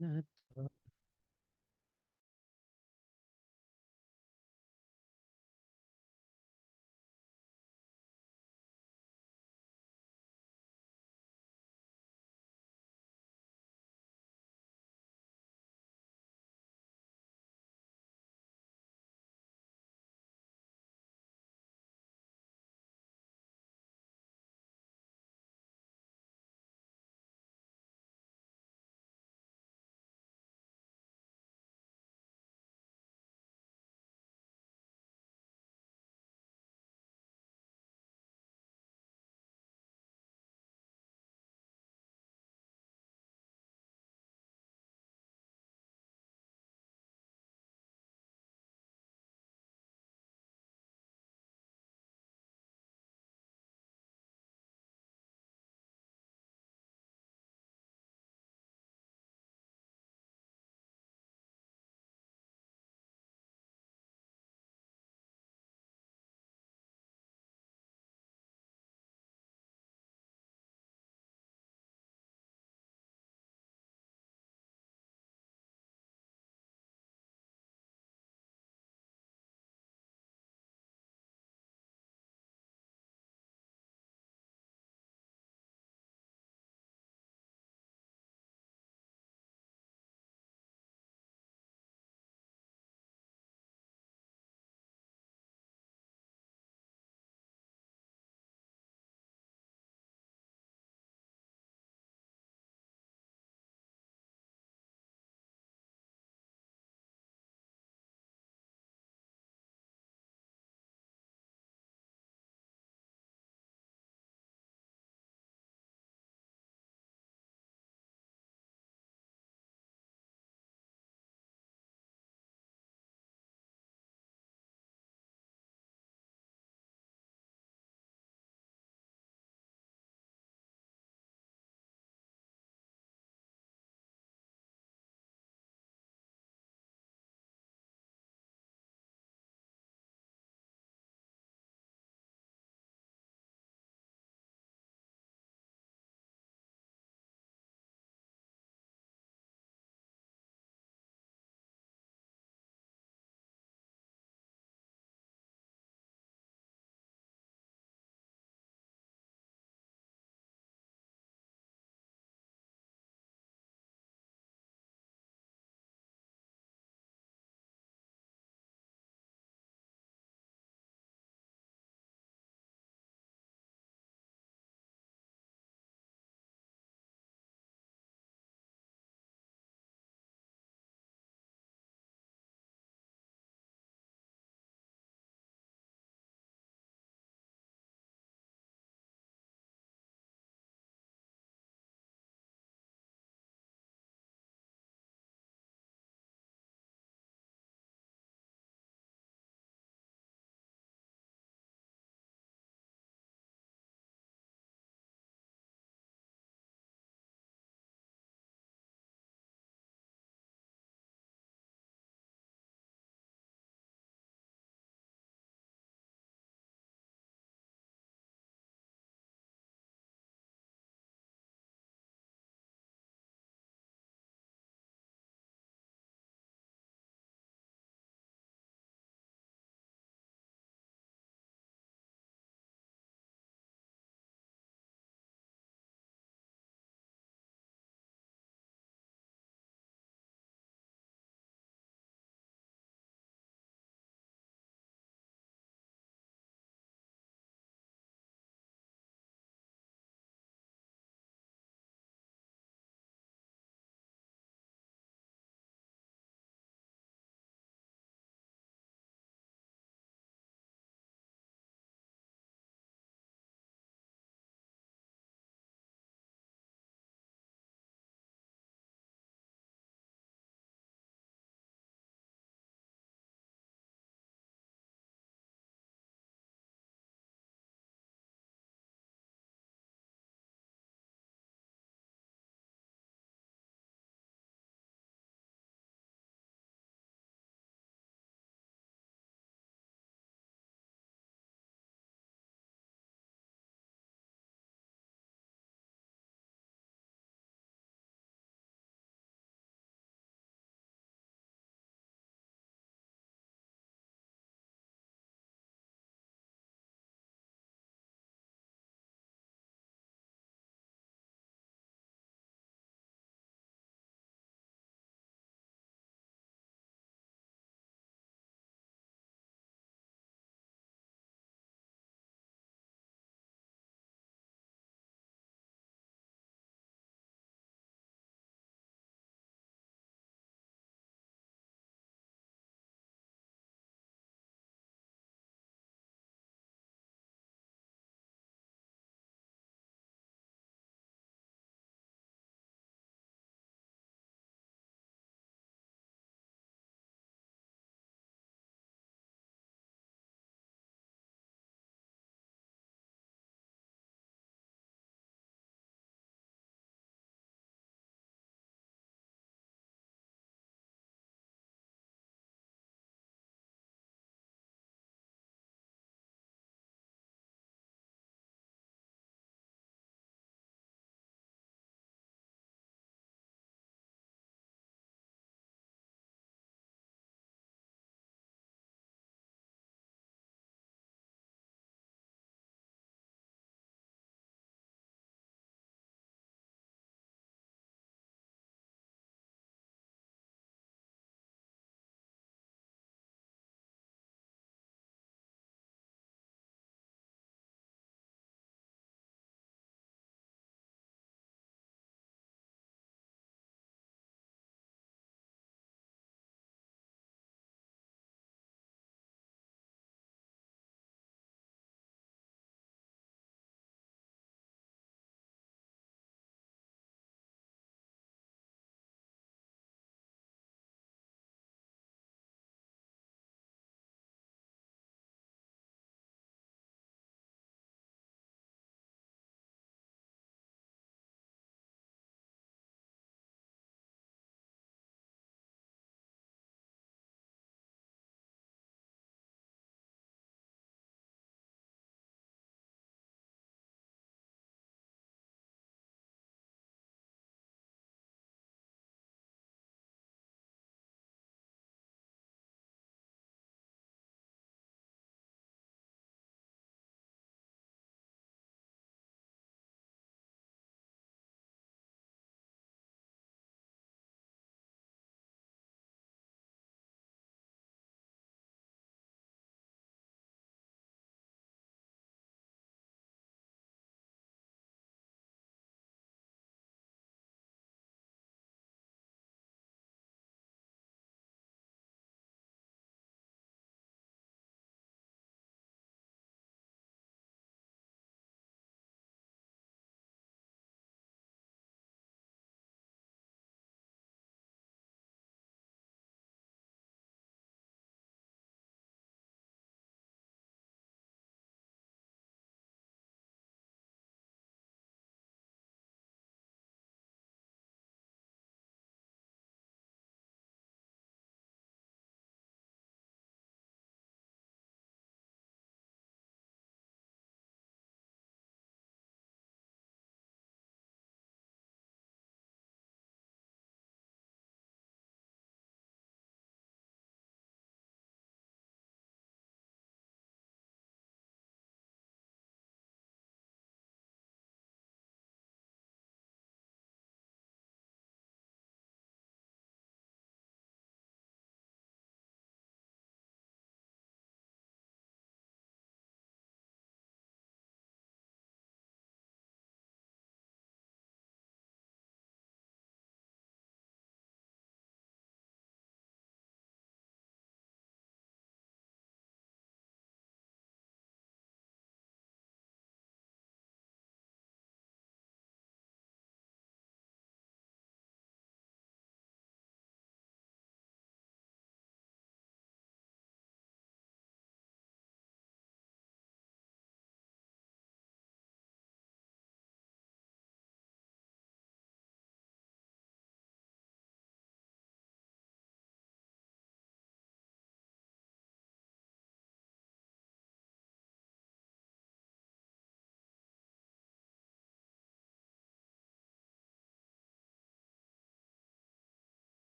अच्छा।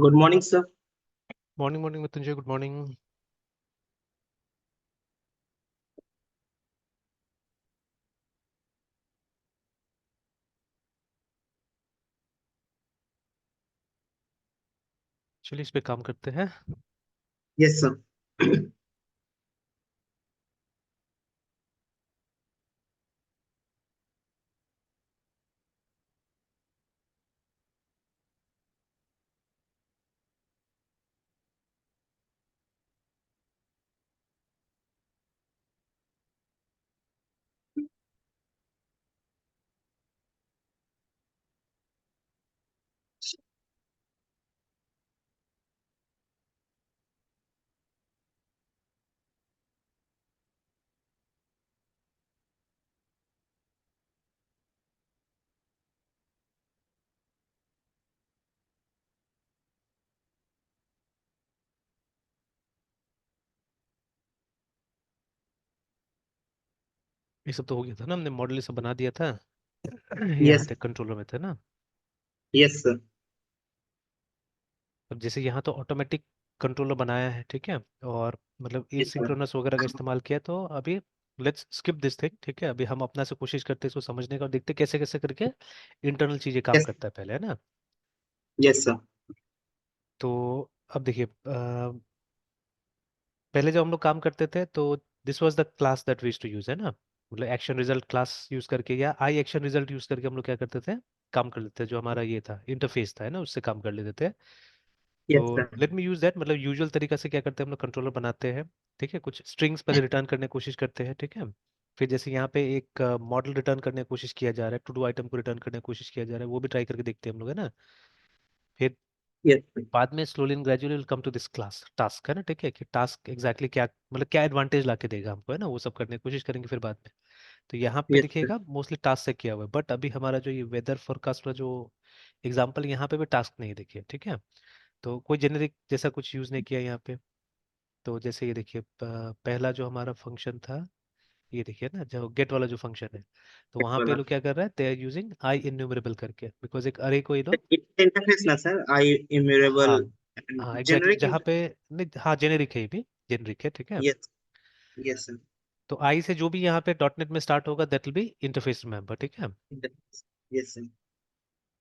Good morning sir. Morning morning Mrityunjay, good morning. चलिए इस पे काम करते हैं। Yes sir. ये सब तो हो गया था ना, हमने मॉडल ये सब बना दिया था। यहाँ यस। तक कंट्रोलर में थे ना। Yes sir. अब जैसे यहाँ तो ऑटोमेटिक कंट्रोलर बनाया है, ठीक है। और मतलब यस सर। एसिंक्रोनस वगैरह का इस्तेमाल किया, तो अभी लेट्स स्किप दिस थिंग, ठीक है। अभी हम अपना से कोशिश करते हैं इसको समझने का और देखते हैं कैसे कैसे करके इंटरनल चीजें काम यस। करता है पहले, है ना। Yes sir. तो अब देखिए, पहले जब हम लोग काम करते थे तो this was the class that we used to use, है ना। मतलब एक्शन रिजल्ट क्लास यूज करके या आई एक्शन रिजल्ट यूज करके हम लोग क्या करते थे, काम कर लेते थे। जो हमारा ये था इंटरफेस था, है ना, उससे काम कर लेते थे। तो yes sir. Let me use that, मतलब यूजुअल तरीका से क्या करते हैं हम लोग, कंट्रोलर बनाते हैं, ठीक है। कुछ स्ट्रिंग्स पहले रिटर्न करने की कोशिश करते हैं, ठीक है। फिर जैसे यहाँ पे एक मॉडल रिटर्न करने की कोशिश किया जा रहा है, टू डू आइटम को रिटर्न करने की कोशिश किया जा रहा है, वो भी ट्राई करके देखते हैं हम लोग, है ना। फिर यस सर। बाद में slowly and gradually will come to this class task, है ना, ठीक है। कि टास्क एग्जैक्टली क्या, मतलब क्या एडवांटेज ला के देगा हमको, है ना, वो सब करने की कोशिश करेंगे फिर बाद में। तो यहाँ पे यस सर। दिखेगा मोस्टली टास्क से किया हुआ है, बट अभी हमारा जो ये वेदर फोरकास्ट का जो एग्जाम्पल, यहाँ पे भी टास्क नहीं देखिए, ठीक है। तो कोई जेनेरिक जैसा कुछ यूज नहीं किया यहाँ पे। तो जैसे ये देखिए, पहला जो हमारा फंक्शन था, ये देखिए ना, जो गेट वाला जो फंक्शन है, तो वहां पे वाला लोग क्या कर रहा है, they are using I enumerable करके, बिकॉज एक अरे को ये लोग, इंटरफेस ना सर, आई हाँ इम्यूरेबल हाँ एग्जैक्टली जेनरिक। जहाँ पे, नहीं हाँ जेनेरिक है, ये भी जेनेरिक है, ठीक है। यस। Yes sir. तो आई से जो भी यहाँ पे डॉट नेट में स्टार्ट होगा that will be interface member, ठीक है। Yes sir. तो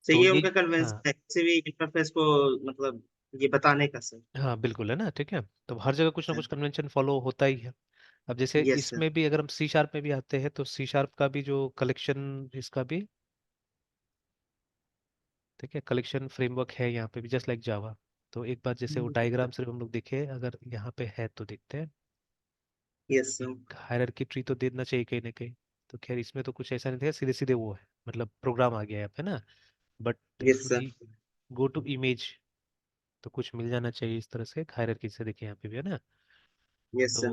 तो ये ये, उनका हाँ कन्वेंशन है किसी भी इंटरफेस को, मतलब ये बताने का सर। हाँ बिल्कुल, है ना, ठीक है। तो हर जगह कुछ ना सर। कुछ कन्वेंशन फॉलो होता ही है। अब जैसे यस सर। इसमें भी अगर हम सी शार्प में भी आते हैं, तो सी शार्प का भी जो कलेक्शन, इसका भी, ठीक है, कलेक्शन फ्रेमवर्क है यहाँ पे भी, जस्ट लाइक जावा। तो एक बार जैसे वो डायग्राम सिर्फ हम लोग देखे, अगर यहाँ पे है तो देखते हैं। Yes sir. एक हायरार्की ट्री तो देना चाहिए कहीं ना कहीं। तो खैर इसमें तो कुछ ऐसा नहीं था, सीधे सीधे वो है, मतलब प्रोग्राम आ गया है यहाँ पे ना। But if yes sir. We go to image, तो कुछ मिल जाना चाहिए इस तरह से हायरार्की से, देखिए यहाँ पे भी, है ना। Yes sir.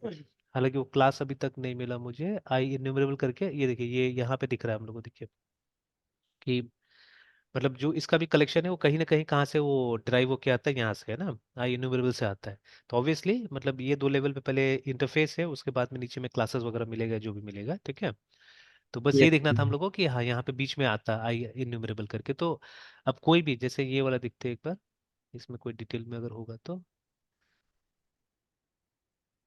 तो हालांकि वो क्लास अभी तक नहीं मिला मुझे, आई इन्यूमरेबल करके, ये देखिए ये यहाँ पे दिख रहा है हम लोग को, देखिए कि मतलब जो इसका भी कलेक्शन है वो कहीं ना कहीं कहाँ से वो ड्राइव होके आता है, यहाँ से, है ना, आई इन्यूमरेबल से आता है। तो ऑब्वियसली मतलब ये दो लेवल पे पहले इंटरफेस है, उसके बाद में नीचे में क्लासेस वगैरह मिलेगा, जो भी मिलेगा, ठीक है। तो बस यही यस। देखना था हम लोगों को कि हाँ यहाँ पे बीच में आता है आई इन्यूमरेबल करके। तो अब कोई भी जैसे ये वाला दिखते हैं एक बार, इसमें कोई डिटेल में अगर होगा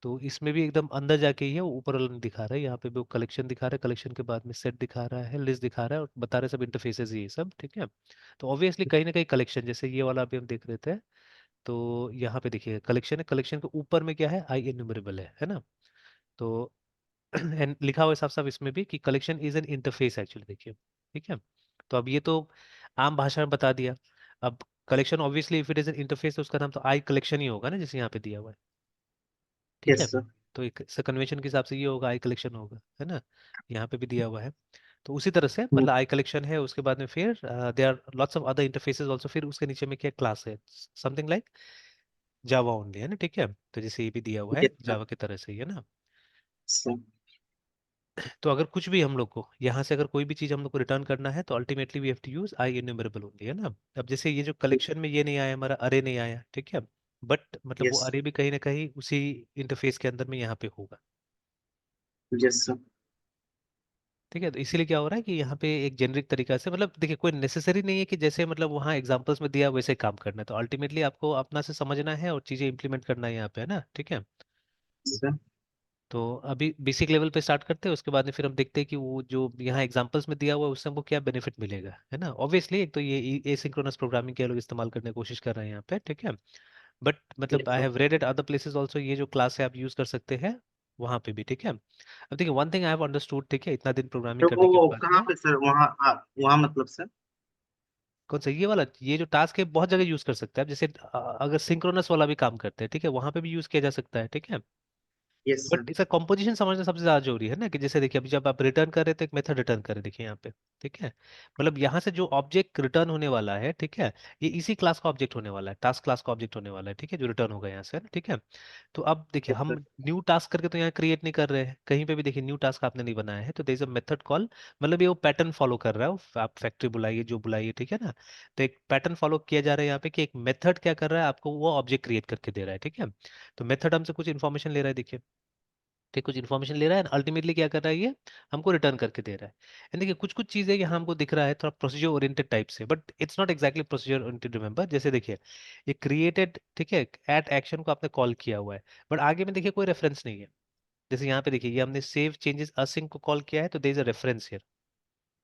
तो इसमें भी एकदम अंदर जाके ही है, वो ऊपर वाला नहीं दिखा रहा है, यहाँ पे भी वो कलेक्शन दिखा रहा है, कलेक्शन के बाद में सेट दिखा रहा है, लिस्ट दिखा रहा है, और बता रहे हैं सब इंटरफेसेस ये सब, ठीक है। तो ऑब्वियसली कहीं ना कहीं कलेक्शन, जैसे ये वाला अभी हम देख रहे थे, तो यहाँ पे देखिए कलेक्शन है, कलेक्शन के ऊपर में क्या है, आई इन्यूमरेबल है ना। तो and लिखा हुआ है साफ साफ इसमें भी कि collection is an interface actually, देखिए, ठीक है। तो अब ये तो आम भाषा में बता दिया। अब collection obviously if it is an interface, तो उसका नाम तो आई कलेक्शन ही होगा ना, जैसे यहाँ पे दिया हुआ है, ठीक है। Yes sir. तो एक कन्वेंशन के हिसाब से ये होगा, आई कलेक्शन होगा, है ना। यहाँ पे भी दिया हुआ है। तो उसी तरह से मतलब आई कलेक्शन है, उसके बाद में फिर they are lots of other interfaces also, फिर उसके नीचे में क्या क्लास है, समथिंग लाइक जावा ओनली, है ना, ठीक है। तो जैसे ये भी दिया हुआ है यस जावा की तरह से ही, है ना। सर। तो अगर कुछ भी हम लोग को यहाँ से, अगर कोई भी चीज हम लोग को रिटर्न करना है, तो ultimately we have to use I enumerable only, है ना। अब जैसे ये जो कलेक्शन में ये नहीं आया, हमारा अरे नहीं आया, ठीक है। बट मतलब वो यस। अरे भी कहीं ना कहीं उसी इंटरफेस के अंदर में यहाँ पे होगा। Yes sir. ठीक है। तो इसीलिए क्या हो रहा है कि यहाँ पे एक जेनरिक तरीका से, मतलब देखिए कोई नेसेसरी नहीं है कि जैसे मतलब वहाँ एग्जांपल्स में दिया वैसे काम करना है, तो अल्टीमेटली आपको अपना से समझना है और चीज़ें इंप्लीमेंट करना है यहाँ पे, है ना, ठीक है। सर। तो अभी बेसिक लेवल पे स्टार्ट करते हैं, उसके बाद में फिर हम देखते हैं कि वो जो यहाँ एग्जांपल्स में दिया हुआ है उससे हमको क्या बेनिफिट मिलेगा, है ना। ऑब्वियसली एक तो ये एसिंक्रोनस प्रोग्रामिंग के लोग इस्तेमाल करने की कोशिश कर रहे हैं यहाँ पे, ठीक है। बट मतलब yes I sir. Have read eight other places also, ये जो क्लास है आप यूज कर सकते हैं वहाँ पे भी, ठीक है। अब देखिए one thing I have understood, ठीक है, इतना दिन प्रोग्रामिंग तो करने के वो बाद कहाँ में। पे सर, वहाँ वहाँ मतलब सर। कौन सा ये वाला, ये जो टास्क है बहुत जगह यूज कर सकते हैं आप, जैसे अगर सिंक्रोनस वाला भी काम करते हैं, ठीक है, वहां पे भी यूज किया जा सकता है, ठीक है। Yes sir. बट इसका कॉम्पोजिशन समझना सबसे ज्यादा जरूरी है ना, कि जैसे देखिए अभी जब आप रिटर्न कर रहे थे, एक मेथड रिटर्न कर रहे, देखिए यहाँ पे, ठीक है। मतलब यहाँ से जो ऑब्जेक्ट रिटर्न होने वाला है, ठीक है, ये इसी क्लास का ऑब्जेक्ट होने वाला है, टास्क क्लास का ऑब्जेक्ट होने वाला है, ठीक है, जो रिटर्न होगा यहाँ से, है ना, ठीक है। तो अब देखिए यस हम सर। न्यू टास्क करके तो यहाँ क्रिएट नहीं कर रहे हैं कहीं पे भी, देखिए न्यू टास्क आपने नहीं बनाया है, तो there is a method call, मतलब ये वो पैटर्न फॉलो कर रहा है, आप फैक्ट्री बुलाइए जो बुलाइए, ठीक है ना। तो एक पैटर्न फॉलो किया जा रहा है यहाँ पे कि एक मेथड क्या कर रहा है, आपको वो ऑब्जेक्ट क्रिएट करके दे रहा है, ठीक है। तो मेथड हमसे कुछ इन्फॉर्मेशन ले रहा है, देखिए, ठीक, कुछ इन्फॉर्मेशन ले रहा है, अल्टीमेटली क्या कर रहा है ये, हमको रिटर्न करके दे रहा है। एंड देखिए कुछ कुछ चीजें यहाँ हमको दिख रहा है थोड़ा प्रोसीजर ओरिएंटेड टाइप से, but it's not exactly procedure oriented, remember, जैसे देखिए ये क्रिएटेड, ठीक है, एट एक्शन को आपने कॉल किया हुआ है, बट आगे में देखिए कोई रेफरेंस नहीं है। जैसे यहाँ पे देखिए ये हमने सेव चेंजेस असिंक को कॉल किया है, तो there is a reference here,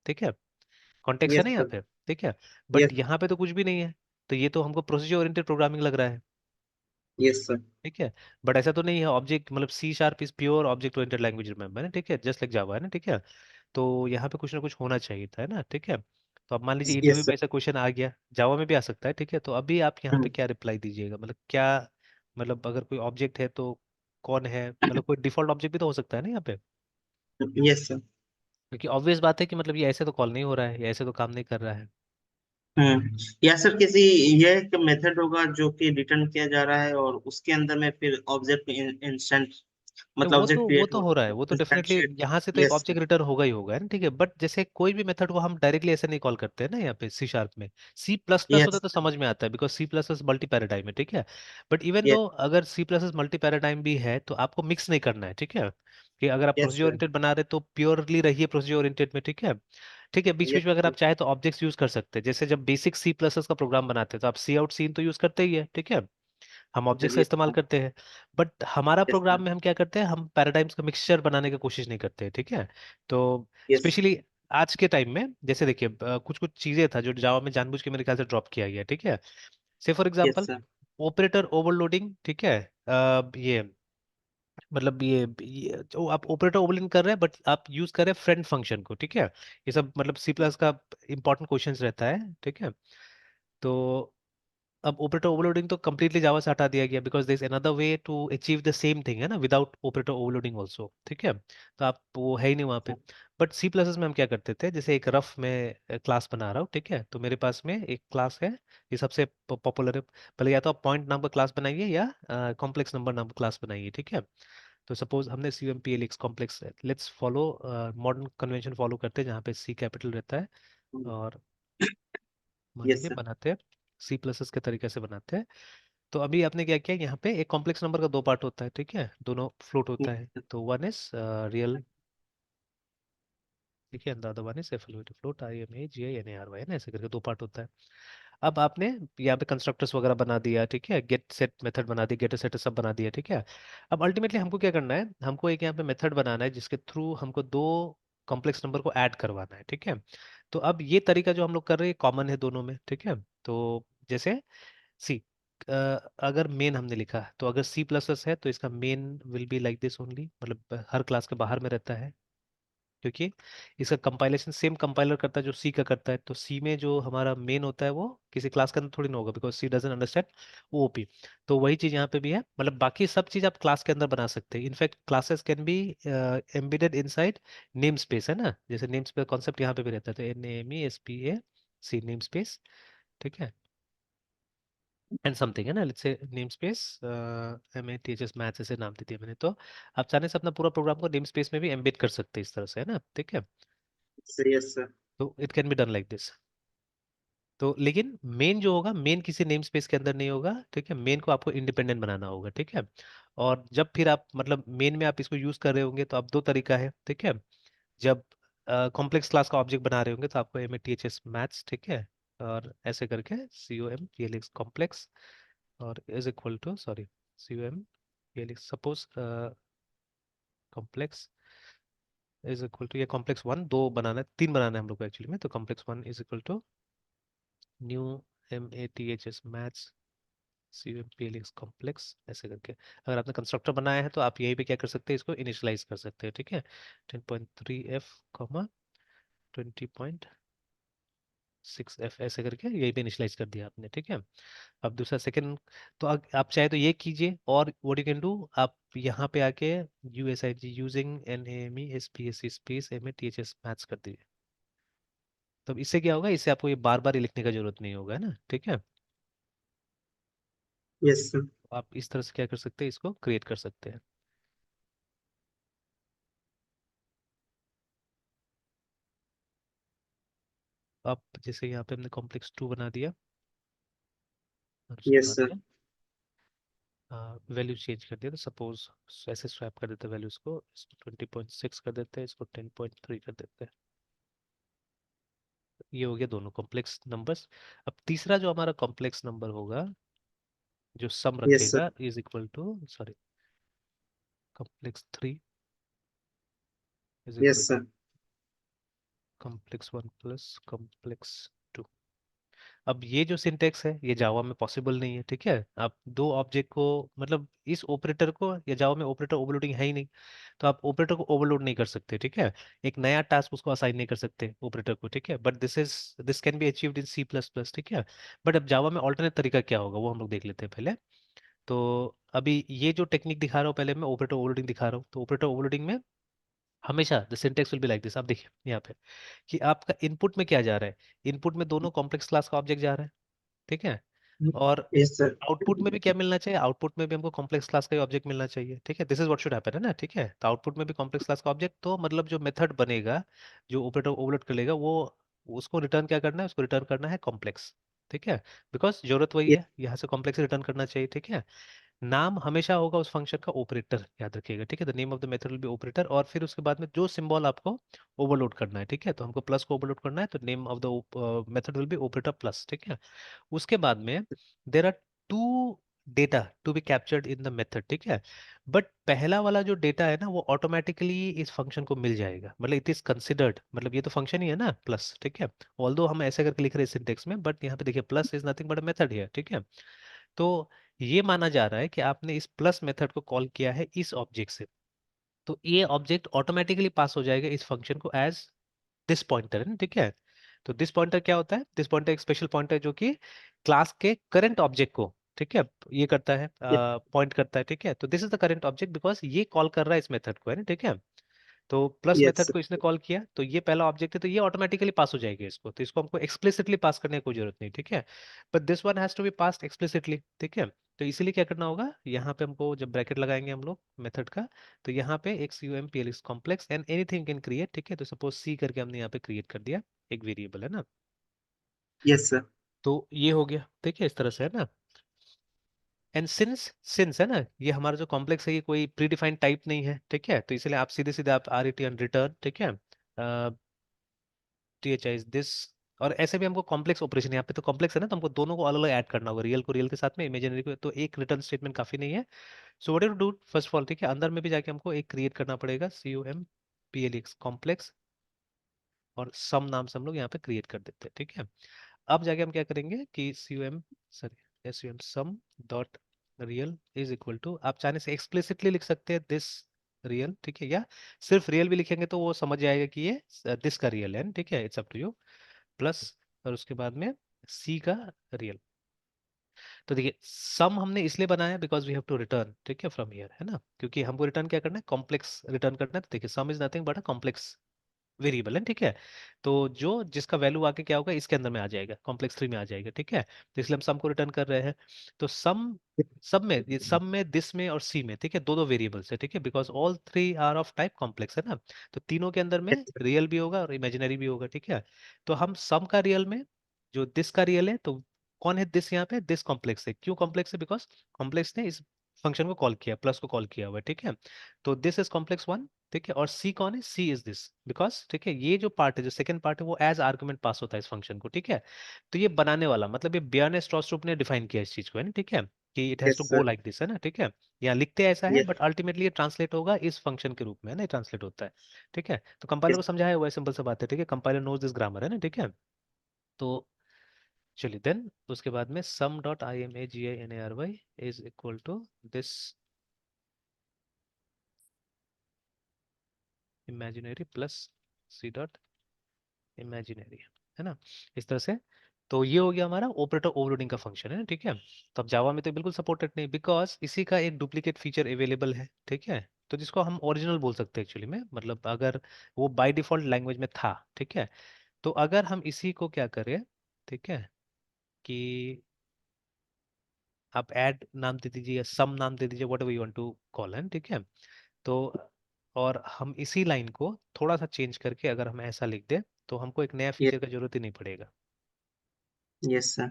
ठीक है, कॉन्टेक्स्ट है यस ना यहाँ सर। पे, ठीक है। But yes. यहाँ पे तो कुछ भी नहीं है, तो ये तो हमको प्रोसीजर ओरिएंटेड प्रोग्रामिंग लग रहा है, यस सर। ठीक है। बट ऐसा तो नहीं है, ऑब्जेक्ट मतलब C sharp is pure object oriented language, remember, है ना, ठीक है, जस्ट लाइक जावा, है ना, ठीक है। तो यहाँ पे कुछ ना कुछ होना चाहिए था, है ना, ठीक है। तो अब मान लीजिए इंटरव्यू यस में सर। ऐसा क्वेश्चन आ गया, जावा में भी आ सकता है, ठीक है, तो अभी आप यहाँ पे हम्म। क्या रिप्लाई दीजिएगा, मतलब क्या, मतलब अगर कोई ऑब्जेक्ट है तो कौन है, मतलब कोई डिफॉल्ट ऑब्जेक्ट भी तो हो सकता है ना यहाँ पे, यस सर। क्योंकि ऑब्वियस बात है कि मतलब ये ऐसे तो कॉल नहीं हो रहा है, ये ऐसे तो काम नहीं कर रहा है। या सर किसी, यह एक मेथड होगा जो कि रिटर्न किया जा रहा है और उसके अंदर में फिर ऑब्जेक्ट इंस्टेंट, नहीं, मतलब ऑब्जेक्ट वो क्रिएट तो हो, हो रहा है, वो तो डेफिनेटली इंस्टेंशिएट। यहाँ से तो एक यस सर। ऑब्जेक्ट रिटर्न होगा ही होगा, है ना, ठीक है। बट जैसे कोई भी मेथड को हम डायरेक्टली ऐसे नहीं कॉल करते हैं ना यहाँ पे सी शार्प में, सी प्लस प्लस होता यस। तो समझ में आता है, because C plus plus multi paradigm है, ठीक है। But even yes. दो अगर C plus plus multi paradigm भी है तो आपको मिक्स नहीं करना है, ठीक है, कि अगर आप यस प्रोसीजर सर। ओरिएंटेड बना रहे तो प्योरली रहिए प्रोसीजर ओरिएंटेड में, ठीक है। ठीक है, बीच बीच में यस अगर आप सर। चाहे तो ऑब्जेक्ट्स यूज कर सकते हैं, जैसे जब बेसिक सी प्लस प्लस का प्रोग्राम बनाते हैं तो आप सी आउट सीन तो यूज करते ही है, ठीक है, हम ऑब्जेक्ट्स का यस इस्तेमाल सर। करते हैं। बट हमारा यस सर। प्रोग्राम में हम क्या करते हैं, हम पैराडाइम्स का मिक्सचर बनाने की कोशिश नहीं करते, ठीक है। तो यस। स्पेशली आज के टाइम में जैसे देखिए कुछ कुछ चीजें था जो जावा में जानबूझ के मेरे ख्याल से ड्रॉप किया गया है, ठीक है। से for yes example sir. Operator overloading, ठीक है, ये मतलब ये जो आप ऑपरेटर ओवरलोडिंग कर रहे हैं बट आप यूज कर रहे हैं फ्रेंड फंक्शन को, ठीक है। ये सब मतलब सी प्लस का इंपॉर्टेंट क्वेश्चंस रहता है, ठीक है। तो अब ऑपरेटर ओवरलोडिंग तो कंप्लीटली जावा से हटा दिया गया, because there is another way to achieve the same thing, है ना, विदाउट ऑपरेटर ओवरलोडिंग ऑल्सो, ठीक है। तो आप वो है ही नहीं वहाँ पे। बट सी प्लस में हम क्या करते थे, जैसे एक रफ में क्लास बना रहा हूँ, ठीक है, तो मेरे पास में एक क्लास है, ये सबसे पॉपुलर है, पहले या तो आप पॉइंट नाम का क्लास बनाइए या कॉम्प्लेक्स नंबर नाम का क्लास बनाइए, ठीक है। तो सपोज हमने C M P L X complex, let's follow modern convention follow करते हैं जहाँ पे सी कैपिटल रहता है, और मान यस लीजिए सर। बनाते हैं सी प्लस के तरीके से बनाते हैं। तो अभी आपने क्या किया, यहाँ पे एक कॉम्प्लेक्स नंबर का दो पार्ट होता है, ठीक है, दोनों फ्लोट होता है, तो वन इज रियल, ठीक है, अंदर one is FLOT float, I M A G I N A R Y, है ना, ऐसे करके दो पार्ट होता है। अब आपने यहाँ पे कंस्ट्रक्टर्स वगैरह बना दिया, ठीक है, गेट सेट मेथड बना दिया, गेट सेट सब बना दिया, ठीक है। अब अल्टीमेटली हमको क्या करना है, हमको एक यहाँ पे मेथड बनाना है जिसके थ्रू हमको दो कॉम्प्लेक्स नंबर को ऐड करवाना है, ठीक है। तो अब ये तरीका जो हम लोग कर रहे हैं कॉमन है दोनों में, ठीक है। तो जैसे सी, अगर मेन हमने लिखा है, तो अगर सी प्लस प्लस है तो इसका men will be like this only, मतलब हर क्लास के बाहर में रहता है, क्योंकि इसका कंपाइलेशन सेम कंपाइलर करता है जो सी का करता है। तो सी में जो हमारा मेन होता है वो किसी क्लास के अंदर थोड़ी ना होगा, because C doesn't understand OOP. तो वही चीज यहाँ पे भी है, मतलब बाकी सब चीज आप क्लास के अंदर बना सकते हैं, in fact classes can be embedded inside name space, है ना, जैसे नेम स्पेस कॉन्सेप्ट यहाँ पे भी रहता है, तो NAMESPAC नेम स्पेस, ठीक है, एंड समथिंग, है ना, let's say name space MATHS maths ऐसे नाम दे दिया मैंने, तो आप चाहने से अपना पूरा प्रोग्राम को नेम स्पेस में भी एम्बेड कर सकते हैं इस तरह से, है ना, ठीक है। सर। Yes sir. तो it can be done like this. तो लेकिन मेन जो होगा, मेन किसी नेम स्पेस के अंदर नहीं होगा, ठीक है, मेन को आपको इंडिपेंडेंट बनाना होगा, ठीक है। और जब फिर आप मतलब मेन में आप इसको यूज कर रहे होंगे तो आप दो तरीका है, ठीक है। जब कॉम्प्लेक्स क्लास का ऑब्जेक्ट बना रहे होंगे तो आपको MATHS मैथ्स, ठीक है, और ऐसे करके COMPLX कॉम्प्लेक्स और is equal to, sorry, COMPLX suppose complex is equal to, ये कॉम्प्लेक्स वन दो बनाना है, तीन बनाना है हम लोग को एक्चुअली में, तो complex one is equal to new MATHS maths COMPLX complex, ऐसे करके। अगर आपने कंस्ट्रक्टर बनाया है तो आप यहीं पे क्या कर सकते हैं, इसको इनिशियलाइज कर सकते हैं, ठीक है। 10.3F कॉमा 20.6F ऐसे करके यहीं पे इनिशियलाइज कर दिया आपने, ठीक है। अब दूसरा सेकंड, तो आप चाहे तो ये कीजिए, और व्हाट यू कैन डू, आप यहाँ पे आके USIG using NAME SPSC space MATHS maths कर दीजिए। तब इससे क्या होगा, इससे आपको ये बार बार ये लिखने का जरूरत नहीं होगा, है ना, ठीक है। Yes sir. आप इस तरह से क्या कर सकते हैं, इसको क्रिएट कर सकते हैं। अब जैसे यहाँ पे हमने कॉम्प्लेक्स टू बना दिया, और उसके यस बाद सर। में वैल्यू चेंज कर दिया, तो सपोज ऐसे स्वैप कर देते हैं वैल्यूज को, इसको 20.6 कर देते हैं, इसको 10.3 कर देते हैं। ये हो गया दोनों कॉम्प्लेक्स नंबर्स। अब तीसरा जो हमारा कॉम्प्लेक्स नंबर होगा, जो सम यस सर। रखेगा, is equal to, sorry, complex three is equal yes to sir. Complex one plus complex two. अब ये जो सिंटेक्स है ये जावा में पॉसिबल नहीं है, ठीक है। आप दो ऑब्जेक्ट को, मतलब इस ऑपरेटर को, या जावा में ऑपरेटर ओवरलोडिंग है ही नहीं, तो आप ऑपरेटर को ओवरलोड नहीं कर सकते, ठीक है। एक नया टास्क उसको असाइन नहीं कर सकते ऑपरेटर को, ठीक है। But this can be achieved in C++, ठीक है। बट अब जावा में ऑल्टरनेट तरीका क्या होगा वो हम लोग देख लेते हैं पहले। तो अभी ये जो टेक्निक दिखा रहा हूँ, पहले मैं ऑपरेटर ओवरलोडिंग दिखा रहा हूँ, तो ऑपरेटर ओवरलोडिंग में हमेशा the syntax will be like this. आप देखिए यहाँ पे कि आपका इनपुट में क्या जा रहा है, इनपुट में दोनों कॉम्प्लेक्स क्लास का ऑब्जेक्ट जा रहा है, ठीक है। और यस सर। आउटपुट में भी क्या मिलना चाहिए, आउटपुट में भी हमको कॉम्प्लेक्स क्लास का ही ऑब्जेक्ट मिलना चाहिए, ठीक है। This is what should happen, है ना, ठीक है। तो आउटपुट में भी कॉम्प्लेक्स क्लास का ऑब्जेक्ट, तो मतलब जो मेथड बनेगा, जो ऑपरेटर ओवरलोड कर लेगा, वो उसको रिटर्न क्या करना है, उसको रिटर्न करना है कॉम्प्लेक्स, ठीक है। बिकॉज जरूरत वही है, यहाँ से कॉम्प्लेक्स रिटर्न करना चाहिए, ठीक है। नाम हमेशा होगा उस फंक्शन का ऑपरेटर, याद रखिएगा, ठीक है। The name of the method will be operator, और फिर उसके बाद में जो सिंबल आपको ओवरलोड करना है, ठीक है, तो हमको प्लस को ओवरलोड करना है, तो name of the method will be operator plus, ठीक है। उसके बाद में there are two data to be captured in the method, ठीक है। बट पहला वाला जो डेटा है ना, वो ऑटोमेटिकली इस फंक्शन को मिल जाएगा, मतलब इट इज कंसिडर्ड, मतलब ये तो फंक्शन ही है ना प्लस, ठीक है। ऑल्दो हम ऐसे करके लिख रहे हैं सिंटेक्स में, बट यहाँ पे देखिए plus is nothing but a method है, ठीक है। तो ये माना जा रहा है कि आपने इस प्लस मेथड को कॉल किया है इस ऑब्जेक्ट से, तो ये ऑब्जेक्ट ऑटोमेटिकली पास हो जाएगा इस फंक्शन को एज दिस पॉइंटर, है ना, ठीक है। तो दिस पॉइंटर क्या होता है, दिस पॉइंटर एक स्पेशल पॉइंटर जो कि क्लास के करंट ऑब्जेक्ट को, ठीक है, ये करता है, पॉइंट करता है, ठीक है। तो this is the current object because ये कॉल कर रहा है इस मेथड को, है ना, ठीक है। तो प्लस यस मेथड को इसने कॉल किया, तो ये पहला ऑब्जेक्ट है, तो ये ऑटोमेटिकली पास हो जाएगा इसको, तो इसको हमको एक्सप्लिसिटली पास करने की कोई जरूरत नहीं, ठीक है। But this one has to be passed explicitly, ठीक है। तो इसीलिए क्या करना होगा, यहाँ पे हमको जब ब्रैकेट लगाएंगे हम लोग मेथड का, तो यहाँ पे एक COMPLX complex and anything can create, ठीक है। तो सपोज सी करके हमने यहाँ पे क्रिएट कर दिया एक वेरिएबल, है ना। Yes sir. तो ये हो गया, ठीक है, इस तरह से, है ना। एंड सिंस है ना, ये हमारा जो कॉम्प्लेक्स है ये कोई प्री डिफाइंड टाइप नहीं है, ठीक है। तो इसलिए आप सीधे सीधे आप RET रिटर्न, ठीक है, THI इज दिस। और ऐसे भी हमको कॉम्प्लेक्स ऑपरेशन, यहाँ पे तो कॉम्प्लेक्स है ना, तो हमको दोनों को अलग अलग ऐड करना होगा, रियल को रियल के साथ में, इमेजिनरी को, तो एक रिटर्न स्टेटमेंट काफी नहीं है। So what you do first of all, ठीक है, अंदर में भी जाके हमको एक क्रिएट करना पड़ेगा COMPLX कॉम्प्लेक्स, और सम नाम से हम लोग यहाँ पे क्रिएट कर देते हैं, ठीक है। अब जाके हम क्या करेंगे कि SUM sum dot real is equal to, आप चाहने से एक्सप्लिसिटली लिख सकते हैं दिस रियल, ठीक है, या सिर्फ रियल भी लिखेंगे तो वो समझ जाएगा कि ये दिस का रियल है, ठीक है, it's up to you. Plus, और उसके बाद में सी का रियल। तो देखिए सम हमने इसलिए बनाया because we have to return, ठीक है, फ्रॉम हियर, है ना, क्योंकि हमको रिटर्न क्या करना है, कॉम्प्लेक्स रिटर्न करना है। तो देखिए सम is nothing but a complex variable है, ठीक है। तो जो जिसका वैल्यू आके क्या होगा, इसके अंदर में आ जाएगा, कॉम्प्लेक्स थ्री में आ जाएगा, ठीक है। तो इसलिए हम सम को रिटर्न कर रहे हैं। तो सम, सब में, ये सम में, दिस में और सी में, ठीक है, दो दो वेरिएबल्स है, ठीक है, because all three are of type complex, है ना। तो तीनों के अंदर में रियल भी होगा और इमेजिनरी भी होगा, ठीक है। तो हम सम का रियल में, जो दिस का रियल है, तो कौन है दिस, यहाँ पे दिस कॉम्प्लेक्स है, क्यों कॉम्प्लेक्स है, बिकॉज कॉम्प्लेक्स ने इस फंक्शन को कॉल किया, प्लस को कॉल किया हुआ है, ठीक है। तो दिस इज कॉम्प्लेक्स वन, ठीक है। और सी कौन है? सी इज दिस, बिकॉज ठीक है ये जो पार्ट है, जो सेकंड पार्ट है, वो एज आर्गुमेंट पास होता है इस फंक्शन को, ठीक है। तो ये बनाने वाला मतलब ये बियर्न स्ट्रॉस्ट्रूप ने डिफाइन किया इस चीज को, है ना, ठीक है, कि it has yes to go sir. Like this, है ना, ठीक है। यहाँ लिखते ऐसा है, यस। बट अल्टीमेटली ये ट्रांसलेट होगा इस फंक्शन के रूप में, है ना, ट्रांसलेट होता है, ठीक है। तो कंपाइलर को यस। समझाया हुआ है, सिंपल सा बात है, ठीक है, कंपाइलर नोज दिस ग्रामर, है ना, ठीक है। तो चलिए देन उसके बाद में sum dot I M A G I N A R Y is equal to this imaginary plus C dot imaginary, है ना, इस तरह से। तो ये हो गया हमारा ऑपरेटर ओवरलोडिंग का फंक्शन, है ना, ठीक है। तो अब जावा में तो बिल्कुल सपोर्टेड नहीं, बिकॉज इसी का एक डुप्लीकेट फीचर अवेलेबल है, ठीक है। तो जिसको हम ओरिजिनल बोल सकते हैं एक्चुअली में, मतलब अगर वो बाय डिफॉल्ट लैंग्वेज में था, ठीक है। तो अगर हम इसी को क्या करें, ठीक है, कि आप ऐड नाम दे दीजिए या सम नाम दे दीजिए, whatever you want to call, है, ठीक है। तो और हम इसी लाइन को थोड़ा सा चेंज करके अगर हम ऐसा लिख दें, तो हमको एक नया फीचर का जरूरत ही नहीं पड़ेगा। Yes sir.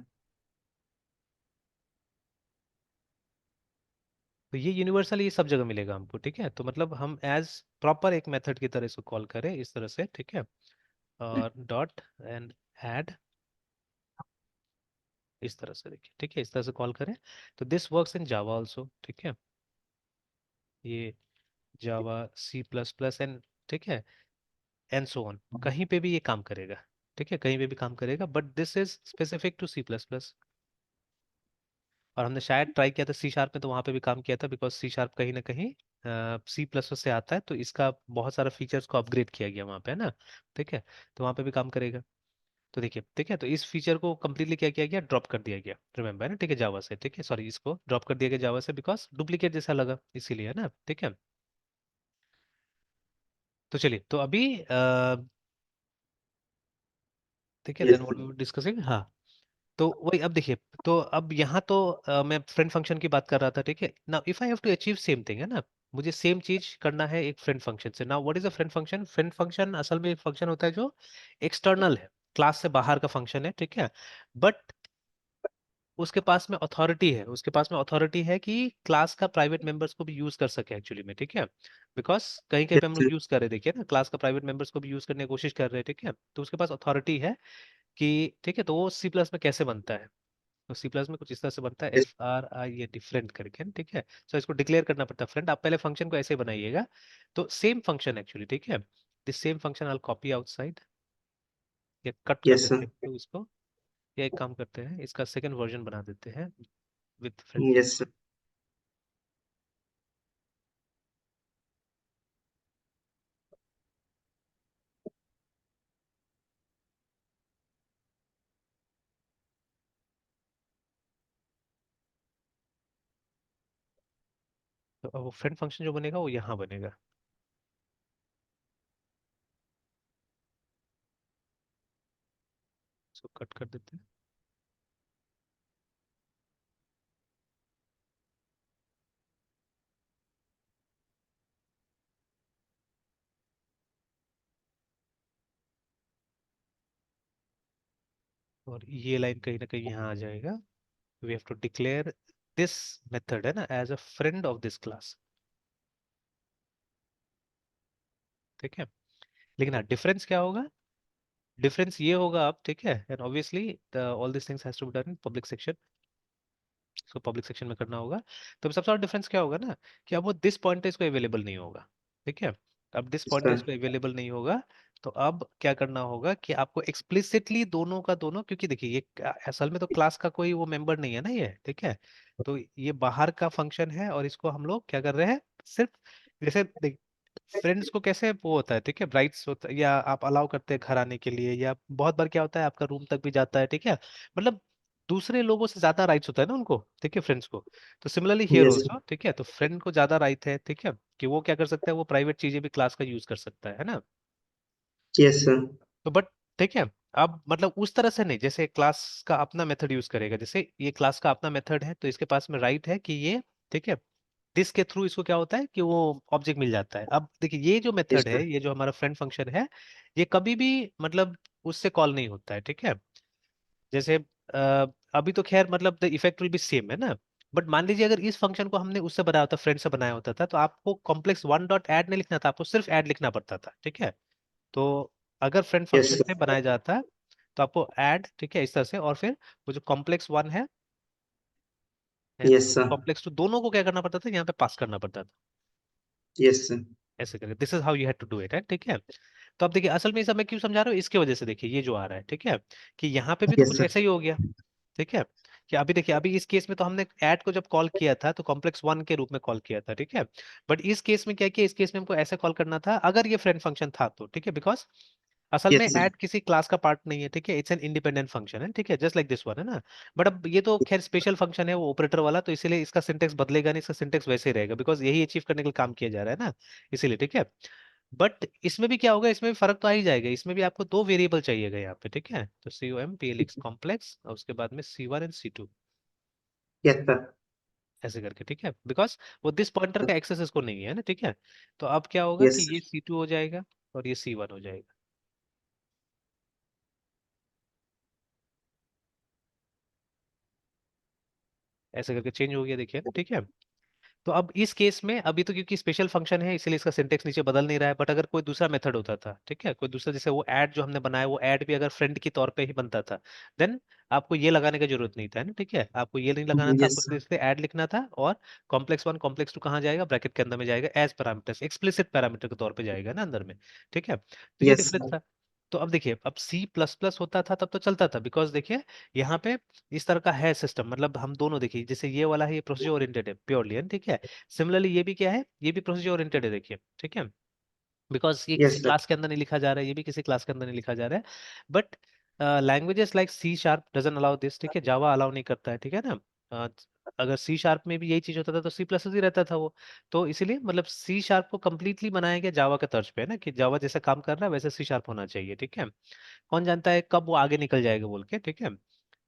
तो ये यूनिवर्सल ये सब जगह मिलेगा हमको, ठीक है। तो मतलब हम एज प्रॉपर एक मेथड की तरह इसको कॉल करें इस तरह से, ठीक है। और डॉट एंड ऐड इस तरह से, देखिए, ठीक है, इस तरह से कॉल करें। तो this works in Java also, ठीक है। ये जावा, सी प्लस प्लस एंड, ठीक है, एंड सो ऑन, कहीं पे भी ये काम करेगा, ठीक है, कहीं पे भी काम करेगा, but this is specific to C plus plus. और हमने शायद ट्राई किया था सी शार्प में, तो वहां पे भी काम किया था, बिकॉज सी शार्प कहीं ना कहीं सी प्लस प्लस से आता है, तो इसका बहुत सारा फीचर्स को अपग्रेड किया गया वहां पे, है ना, ठीक है। तो वहां पे भी काम करेगा। तो देखिए, ठीक है, तो इस फीचर को कंप्लीटली क्या किया गया, ड्रॉप कर दिया गया, रिमेंबर, है ना, ठीक है, जावा से, ठीक है, सॉरी, इसको ड्रॉप कर दिया गया जावा से, बिकॉज डुप्लीकेट जैसा लगा इसीलिए, है ना, ठीक है। तो चलिए, तो अभी ठीक है, then yes what sir. We were discussing, हाँ। तो वही, अब देखिए, तो अब यहाँ तो मैं फ्रेंड फंक्शन की बात कर रहा था, ठीक है। Now if I have to achieve same thing, है ना, मुझे सेम चीज करना है एक फ्रेंड फंक्शन से। Now what is a friend function? Friend function असल में एक फंक्शन होता है जो एक्सटर्नल है, क्लास से बाहर का फंक्शन है, ठीक है। बट उसके पास में अथॉरिटी है, उसके पास में अथॉरिटी है कि क्लास का प्राइवेट मेंबर्स को भी यूज कर सके एक्चुअली में, ठीक है। बिकॉज कहीं कहीं पे हम लोग यस यूज कर रहे हैं, देखिए ना, क्लास का प्राइवेट मेंबर्स को भी यूज करने की कोशिश कर रहे हैं, ठीक है। तो उसके पास अथॉरिटी है कि, ठीक है, तो वो सी प्लस में कैसे बनता है? तो सी प्लस में कुछ इस तरह से बनता है, यस। एफ आर आई ये डिफरेंट करके, ठीक है। सो इसको डिक्लेयर करना पड़ता है फ्रेंड, आप पहले फंक्शन को ऐसे बनाइएगा। तो सेम फंक्शन एक्चुअली, ठीक है, this same function I copy outside, या कट कर यस देते सर। हैं तो इसको, या एक काम करते हैं, इसका सेकंड वर्जन बना देते हैं with friend yes function. Sir. तो अब वो फ्रेंड फंक्शन जो बनेगा वो यहाँ बनेगा। इसको कट कर देते हैं, और ये लाइन कहीं ना कहीं यहाँ आ जाएगा। We have to declare this method, है ना, as a friend of this class, ठीक है। लेकिन हाँ, डिफरेंस क्या होगा? डिफरेंस ये होगा अब, ठीक है, and obviously all this things has to be done in public section, इसको पब्लिक सेक्शन में करना होगा। तो सबसे बड़ा डिफरेंस क्या होगा ना, कि अब वो दिस पॉइंट इसको अवेलेबल नहीं होगा, ठीक है। अब दिस पॉइंट सर। इसको अवेलेबल नहीं होगा। तो अब क्या करना होगा कि आपको एक्सप्लिसिटली दोनों का दोनों, क्योंकि देखिए ये असल में तो क्लास का कोई वो मेंबर नहीं है ना ये, ठीक है। तो ये बाहर का फंक्शन है, और इसको हम लोग क्या कर रहे हैं, सिर्फ जैसे देख, फ्रेंड्स को कैसे वो होता है, ठीक है, राइट्स होता है, या आप अलाउ करते हैं घर आने के लिए, या बहुत बार क्या होता है आपका रूम तक भी जाता है, ठीक है, मतलब दूसरे लोगों से ज्यादा राइट्स होता है ना उनको, ठीक है, फ्रेंड्स को। तो सिमिलरली हियर यस। ऑल्सो, ठीक है, तो फ्रेंड को ज्यादा राइट है, ठीक है, कि वो क्या कर सकता है, वो प्राइवेट चीजें भी क्लास का यूज कर सकता है ना। Yes sir. तो बट ठीक है, अब मतलब उस तरह से नहीं, जैसे क्लास का अपना मेथड यूज करेगा, जैसे ये क्लास का अपना मेथड है, तो इसके पास में राइट है कि ये, ठीक है, दिस के थ्रू इसको क्या होता है कि वो ऑब्जेक्ट मिल जाता है। अब देखिए, ये जो यस मेथड है, सर। ये जो हमारा फ्रेंड फंक्शन है, ये कभी भी मतलब उससे कॉल नहीं होता है, ठीक है। जैसे अभी तो खैर मतलब the effect will be same, है ना, बट मान लीजिए अगर इस फंक्शन को हमने उससे बनाया होता, फ्रेंड से बनाया होता था, तो आपको कॉम्प्लेक्स वन डॉट ऐड नहीं लिखना था, आपको सिर्फ ऐड लिखना पड़ता था, ठीक है। तो अगर फ्रेंड यस फंक्शन सर। से बनाया जाता है तो आपको ऐड, ठीक है, इस तरह से, और फिर वो जो कॉम्प्लेक्स वन है and yes sir. Complex two, दोनों को क्या करना पड़ता था, यहाँ पे पास करना पड़ता था, यस सर। ऐसे करके। This is how you had to do it है, ठीक है। तो अब देखिए असल में ये सब मैं क्यों समझा रहा हूँ, इसकी वजह से देखिए ये जो आ रहा है, ठीक है, कि यहाँ पे भी तो यस कुछ सर। ऐसा ही हो गया, ठीक है। कि अभी देखिए, अभी इस केस में तो हमने ऐड को जब कॉल किया था तो कॉम्प्लेक्स वन के रूप में कॉल किया था, ठीक है। बट इस केस में क्या किया, इस केस में हमको ऐसा कॉल करना था अगर ये फ्रेंड फंक्शन था तो, ठीक है, बिकॉज असल में यस सर। ऐड किसी क्लास का पार्ट नहीं है, ठीक है, इट्स एन इंडिपेंडेंट फंक्शन है, ठीक है, जस्ट लाइक दिस वन है ना। बट अब ये तो खैर स्पेशल फंक्शन है वो ऑपरेटर वाला, तो इसीलिए इसका सिंटेक्स बदलेगा नहीं, इसका सिंटेक्स वैसे ही रहेगा, बिकॉज यही अचीव करने के लिए काम किया जा रहा है ना, इसीलिए, ठीक है। बट इसमें भी क्या होगा, इसमें भी फर्क तो आ ही जाएगा, इसमें भी आपको दो वेरिएबल चाहिएगा यहाँ पे, ठीक है। तो C O M P L X complex और उसके बाद में C one and C two, yes sir. ऐसे करके, ठीक है, बिकॉज वो दिस पॉइंटर का एक्सेस इसको नहीं है ना, ठीक है। तो अब क्या होगा कि यस ये सी टू हो जाएगा और ये सी वन हो जाएगा, ऐसे करके चेंज हो गया, देखिए ना, ठीक है। तो अब इस केस में अभी तो क्योंकि स्पेशल फंक्शन है इसलिए इसका सिंटेक्स नीचे बदल नहीं रहा है, बट अगर कोई दूसरा मेथड होता था, ठीक है, कोई दूसरा, जैसे वो ऐड जो हमने बनाया वो ऐड भी अगर फ्रेंड के तौर पे ही बनता था, देन आपको ये लगाने की जरूरत नहीं था, है ना, ठीक है, आपको ये नहीं लगाना था, यस आपको सर। सिर्फ ऐड लिखना था, और कॉम्प्लेक्स वन कॉम्प्लेक्स टू कहाँ जाएगा, ब्रैकेट के अंदर में जाएगा, एज पैरामीटर्स, एक्सप्लिसिट पैरामीटर के तौर पे जाएगा ना अंदर में, ठीक है। तो ये यस डिफरेंस सर। था। तो अब देखिए, अब सी प्लस प्लस होता था तब तो चलता था, बिकॉज देखिए यहाँ पे इस तरह का है सिस्टम, मतलब हम दोनों देखिए, जैसे ये वाला है ये प्रोसीजर ओरिएंटेड है प्योरली, ठीक है। सिमिलरली ये भी क्या है, ये भी प्रोसीजर ओरिएंटेड है, देखिए, ठीक है, बिकॉज ये किसी यस सर। क्लास के अंदर नहीं लिखा जा रहा है, ये भी किसी क्लास के अंदर नहीं लिखा जा रहा है। But languages like C sharp doesn't allow this, ठीक है, जावा अलाउ नहीं करता है, ठीक है ना। अ, अगर सी शार्प में भी यही चीज होता था तो सी प्लस ही रहता था वो। तो इसीलिए मतलब सी शार्प को कंप्लीटली बनाया गया जावा के तर्ज पे, है ना, कि जावा जैसा काम कर रहा है वैसे सी शार्प होना चाहिए, ठीक है। कौन जानता है कब वो आगे निकल जाएगा बोल के, ठीक है।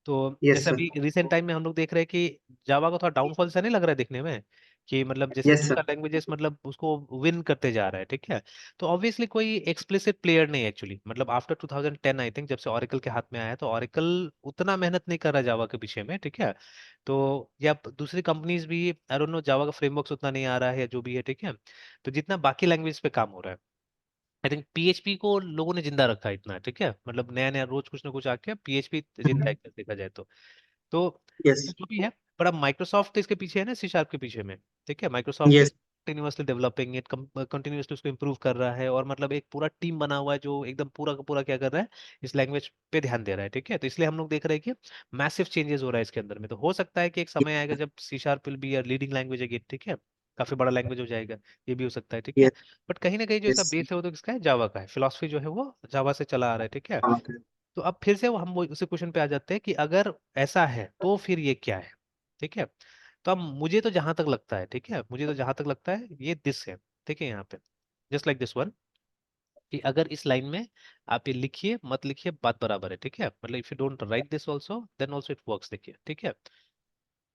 तो यस जैसे सर। अभी रिसेंट टाइम में हम लोग देख रहे हैं कि जावा का थोड़ा डाउनफॉल सा नहीं लग रहा है देखने में, कि मतलब जैसे यस सर। दूसरा लैंग्वेजेस मतलब उसको विन करते जा रहा है, ठीक है। तो ऑब्वियसली कोई एक्सप्लिसिट प्लेयर नहीं है एक्चुअली, मतलब आफ्टर 2010 आई थिंक, जब से ऑरेकल के हाथ में आया, तो ऑरेकल उतना मेहनत नहीं कर रहा जावा के पीछे में, ठीक है। तो या दूसरी कंपनीज भी, आई डोंट नो, जावा का फ्रेमवर्क उतना नहीं आ रहा है या जो भी है, ठीक है। तो जितना बाकी लैंग्वेज पे काम हो रहा है, आई थिंक पीएचपी को लोगों ने जिंदा रखा है इतना, ठीक है, मतलब नया नया रोज कुछ ना कुछ आके पीएचपी जिंदा है देखा जाए तो यस। जो भी है। पर अब माइक्रोसॉफ्ट इसके पीछे है ना, सी शार्प के पीछे में, ठीक है, Microsoft is yes. Continuously developing it, continuously उसको इम्प्रूव कर रहा है, और मतलब एक पूरा टीम बना हुआ है जो एकदम पूरा का पूरा क्या कर रहा है, इस लैंग्वेज पे ध्यान दे रहा है, ठीक है। तो इसलिए हम लोग देख रहे हैं कि मैसिव चेंजेस हो रहा है इसके अंदर में। तो हो सकता है कि एक समय आएगा जब C sharp will be leading language again, ठीक है, काफी बड़ा लैंग्वेज हो जाएगा, ये भी हो सकता है, ठीक है। यस। बट कहीं ना कहीं जो इसका यस। बेस है वो तो किसका है, जावा का है, फिलोसफी जो है वो जावा से चला आ रहा है, ठीक है। ओके। तो अब फिर से हम वो उसी क्वेश्चन पे आ जाते हैं कि अगर ऐसा है तो फिर ये क्या है, ठीक है। तो अब मुझे तो जहां तक लगता है, ठीक है, मुझे तो जहां तक लगता है ये दिस है, ठीक है, यहाँ पे जस्ट लाइक दिस वन, कि अगर इस लाइन में आप ये लिखिए मत लिखिए बात बराबर है, ठीक है, मतलब if you don't write this also then also it works, देखिए, ठीक है।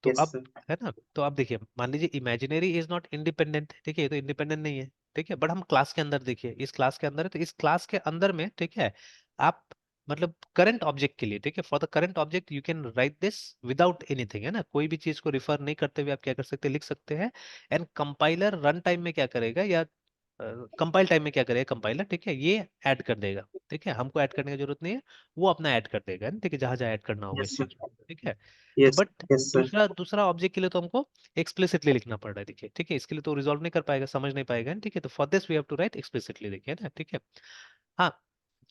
तो यस अब सर। है ना, तो अब देखिए मान लीजिए इमेजिनरी इज नॉट इंडिपेंडेंट, ठीक है, ये तो इंडिपेंडेंट नहीं है, ठीक है, बट हम क्लास के अंदर देखिए, इस क्लास के अंदर है, तो इस क्लास के अंदर में, ठीक है, आप मतलब करंट ऑब्जेक्ट के लिए, ठीक है, for the current object you can write this without anything, है ना, कोई भी चीज को रिफर नहीं करते हुए आप क्या कर सकते हैं, लिख सकते हैं। एंड कंपाइलर रन टाइम में क्या करेगा, या कंपाइल टाइम में क्या करेगा कंपाइलर, ठीक है, ये ऐड कर देगा, ठीक है, हमको ऐड करने की जरूरत नहीं है, वो अपना ऐड कर देगा, है ना? ठीक है, जहां जहां ऐड करना होगा यस इस चीज सर। को, ठीक है। तो यस। But yes sir. दूसरा दूसरा ऑब्जेक्ट के लिए तो हमको एक्सप्लिसिटली लिखना पड़ रहा है, देखिए, ठीक है, इसके लिए तो रिजॉल्व नहीं कर पाएगा, समझ नहीं पाएगा, ठीक है, तो for this we have to write explicitly, देखिए ना, ठीक है। हाँ,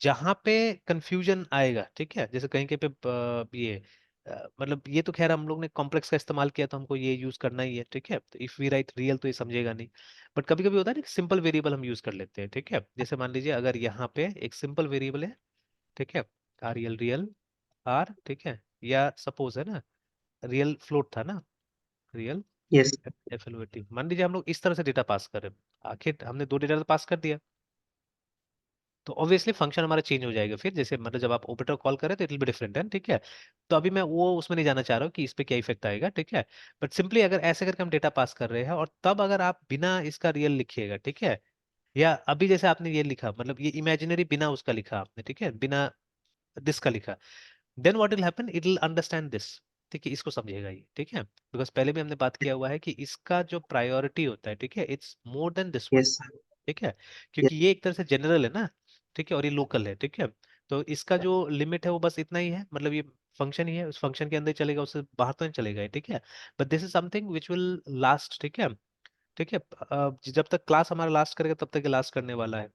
जहां पे कंफ्यूजन आएगा, ठीक है, जैसे कहीं कहीं पे ये मतलब ये तो खैर हम लोग ने कॉम्प्लेक्स का इस्तेमाल किया तो हमको ये यूज करना ही है, ठीक है, तो इफ वी राइट रियल तो ये समझेगा नहीं। बट कभी कभी होता है ना कि सिंपल वेरिएबल हम यूज कर लेते हैं, ठीक है, जैसे मान लीजिए अगर यहाँ पे एक सिंपल वेरिएबल है, ठीक है, आर रियल रियल आर, ठीक है, या सपोज है ना रियल फ्लोट था ना, real yes. F L O T, मान लीजिए हम लोग इस तरह से डेटा पास कर रहे हैं, आखिर हमने दो डेटा पास कर दिया, तो ऑब्वियसली फंक्शन हमारा चेंज हो जाएगा फिर, जैसे मतलब जब आप ऑपरेटर कॉल करें तो इट विल बी डिफरेंट है, ठीक है। तो अभी मैं वो उसमें नहीं जाना चाह रहा हूँ कि इस पे क्या इफेक्ट आएगा, ठीक है। बट सिंपली अगर ऐसे करके हम डेटा पास कर रहे हैं और तब अगर आप बिना इसका रियल लिखिएगा, ठीक है, या अभी जैसे आपने ये लिखा, मतलब ये इमेजिनरी बिना उसका लिखा आपने, ठीक है, बिना दिस का लिखा, then what will happen, it will understand this, देखिए इसको समझेगा ये, ठीक है, बिकॉज पहले भी हमने बात किया हुआ है कि इसका जो प्रायोरिटी होता है, ठीक है, it's more than this one, yes sir. ठीक है, क्योंकि ये एक तरह से जनरल है ना, ठीक है, और ये लोकल है, ठीक है। तो इसका जो लिमिट है वो बस इतना ही है, मतलब ये फंक्शन ही है, उस फंक्शन के अंदर ही चलेगा, उससे बाहर तो नहीं चलेगा ये, ठीक है। But this is something which will last, ठीक है, ठीक है। जब तक क्लास हमारा लास्ट करेगा तब तक ये लास्ट करने वाला है।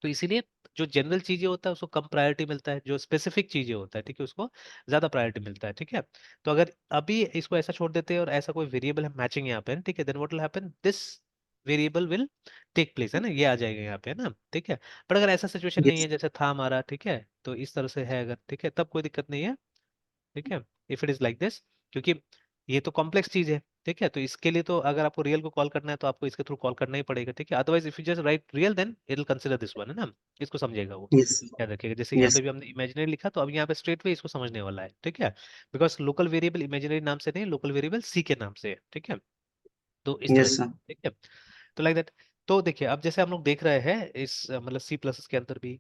तो इसीलिए जो जनरल चीजें होता है उसको कम प्रायोरिटी मिलता है, जो स्पेसिफिक चीजें होता है, ठीक है, उसको ज्यादा प्रायोरिटी मिलता है, ठीक है। तो अगर अभी इसको ऐसा छोड़ देते हैं और ऐसा कोई वेरिएबल है मैचिंग यहाँ पे, ठीक है, then what will happen, this variable will take place, है ना, ये आ जाएगा यहाँ पे, है ना, ठीक है। पर अगर ऐसा सिचुएशन नहीं यस। है जैसे था हमारा, ठीक है, तो इस तरह से है अगर, ठीक है, तब कोई दिक्कत नहीं है, ठीक है, if it is like this, क्योंकि ये तो कॉम्प्लेक्स चीज है, ठीक है। तो इसके लिए तो अगर आपको रियल को कॉल करना है तो आपको इसके थ्रू कॉल करना ही पड़ेगा, ठीक है, otherwise if you just write real then it will consider this one, है ना, इसको समझेगा वो, यस। याद रखिएगा। जैसे यहाँ यस। पे भी हमने इमेजिनरी लिखा, तो अब यहाँ पे स्ट्रेट वे इसको समझने वाला है, ठीक है, बिकॉज लोकल वेरिएबल इमेजिनरी नाम से नहीं, लोकल वेरिएबल सी के नाम से है, ठीक है। तो इस तरह यस से, सर। ठीक है, तो लाइक दैट। तो देखिए अब जैसे हम लोग देख रहे हैं इस मतलब सी प्लस के अंदर भी,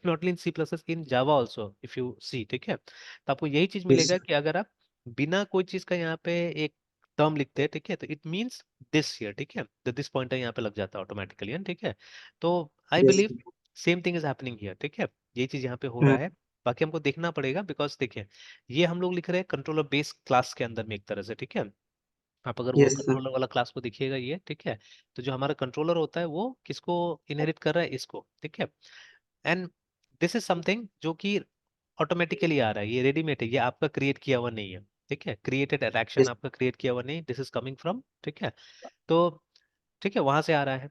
not in C plus, in Java also if you see, ठीक है, तो आपको यही चीज यस मिलेगा कि अगर आप बिना कोई चीज का यहाँ पे एक टर्म लिखते हैं, ठीक है, तो इट मीन्स दिस हियर, ठीक है, तो दिस पॉइंटर यहाँ पे लग जाता है ऑटोमेटिकली, ठीक है। तो I yes. Believe same thing is happening here, ठीक है, ये चीज यहाँ पे हो रहा हम्म। है। बाकी हमको देखना पड़ेगा, बिकॉज देखिए ये हम लोग लिख रहे हैं कंट्रोलर बेस क्लास के अंदर में एक तरह से, ठीक है। आप अगर वो यस सर। कंट्रोलर वाला क्लास को देखिएगा ये, ठीक है, तो जो हमारा कंट्रोलर होता है वो किसको इनहेरिट कर रहा है, इसको, ठीक है। एंड दिस इज समथिंग जो कि ऑटोमेटिकली आ रहा है, ये रेडीमेड है, ये आपका क्रिएट किया हुआ नहीं है, ठीक है, क्रिएटेड एक्शन यस। आपका क्रिएट किया हुआ नहीं, दिस इज कमिंग फ्रॉम, ठीक है। तो ठीक है, वहां से आ रहा है।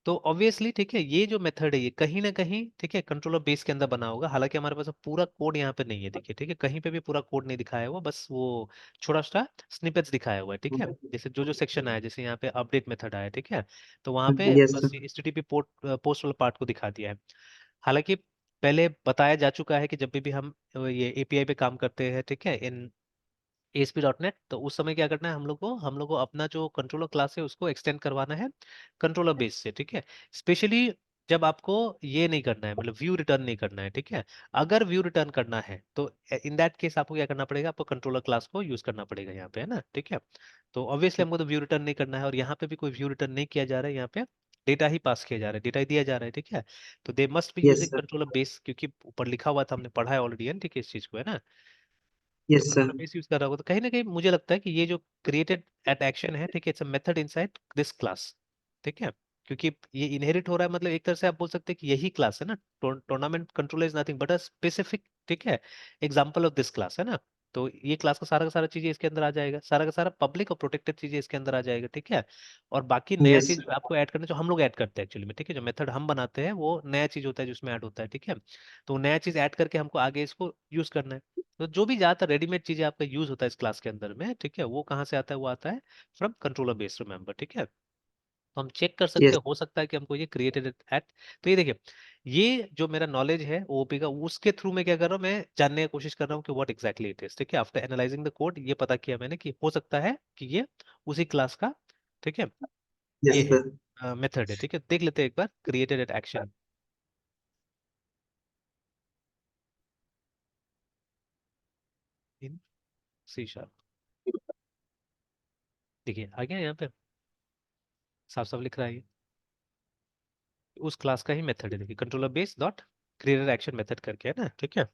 तो ऑब्वियसली, ठीक है, ये जो मेथड है ये कहीं ना कहीं, ठीक है, कंट्रोलर बेस के अंदर बना होगा, हालांकि हमारे पास अब पूरा कोड यहाँ पे नहीं है, देखिए, ठीक है, कहीं पे भी पूरा कोड नहीं दिखाया हुआ, बस वो छोटा सा स्निपेट्स दिखाया हुआ है, ठीक है, जैसे जो जो सेक्शन आया, जैसे यहाँ पे अपडेट मेथड आया, ठीक है, तो वहाँ पे यस बस सर। ये HTTP पोर्ट पोस्ट वाला पार्ट को दिखा दिया है। हालांकि पहले बताया जा चुका है कि जब भी हम ये API पे काम करते हैं, ठीक है, इन ASP.NET, तो उस समय क्या करना है हम लोग को अपना जो कंट्रोलर क्लास है उसको एक्सटेंड करवाना है कंट्रोलर बेस से, ठीक है। स्पेशली जब आपको ये नहीं करना है, मतलब व्यू रिटर्न नहीं करना है, ठीक है। अगर व्यू रिटर्न करना है तो इन दैट केस आपको क्या करना पड़ेगा, आपको कंट्रोलर क्लास को यूज करना पड़ेगा यहाँ पे, है ना, ठीक है। तो ऑब्वियसली हमको तो व्यू रिटर्न नहीं करना है, और यहाँ पे भी कोई व्यू रिटर्न नहीं किया जा रहा है, यहाँ पे डेटा ही पास किया जा रहा है, डेटा ही दिया जा रहा है, ठीक है। तो they must be yes using sir. Controller base, क्योंकि ऊपर लिखा हुआ था, हमने पढ़ा है ऑलरेडी, है ना, ठीक है, इस चीज को, है ना। तो yes sir. Control base use कर रहा होगा, तो कहीं ना कहीं मुझे लगता है कि ये जो क्रिएटेड एट एक्शन है, ठीक है, it's a method inside this class, ठीक है, क्योंकि ये इनहेरिट हो रहा है, मतलब एक तरह से आप बोल सकते हैं कि यही क्लास है ना, tournament controller is nothing but a specific, ठीक है, एग्जांपल ऑफ दिस क्लास, है ना। तो ये क्लास का सारा चीजें इसके अंदर आ जाएगा, सारा का सारा पब्लिक और प्रोटेक्टेड चीजें इसके अंदर आ जाएगा, ठीक है। और बाकी नया यस चीज आपको ऐड करना, जो हम लोग ऐड करते हैं एक्चुअली में, ठीक है, जो मेथड हम बनाते हैं वो नया चीज होता है जो उसमें ऐड होता है, ठीक है। तो नया चीज ऐड करके हमको आगे इसको यूज करना है। तो जो भी ज्यादातर रेडीमेड चीजें आपका यूज होता है इस क्लास के अंदर में, ठीक है, वो कहाँ से आता है, वो आता है फ्रॉम कंट्रोलर बेस, रिमेंबर, ठीक है। तो हम चेक कर सकते यस। हैं, हो सकता है कि हमको ये क्रिएटेड एट, तो ये देखिए, ये जो मेरा नॉलेज है OOP का, उसके थ्रू मैं क्या कर रहा हूँ, मैं जानने की कोशिश कर रहा हूँ कि व्हाट एग्जैक्टली इट इज, ठीक है। आफ्टर एनालाइजिंग द कोड ये पता किया मैंने कि हो सकता है कि ये उसी क्लास का, ठीक है, ये यस सर। है मेथड है, ठीक है। देख लेते हैं एक बार created at action in C#। देखिए आ गया यहाँ पे, साफ साफ लिख रहा है ये उस क्लास का ही मेथड है, देखिए, controller base dot created action method करके, है ना, ठीक है।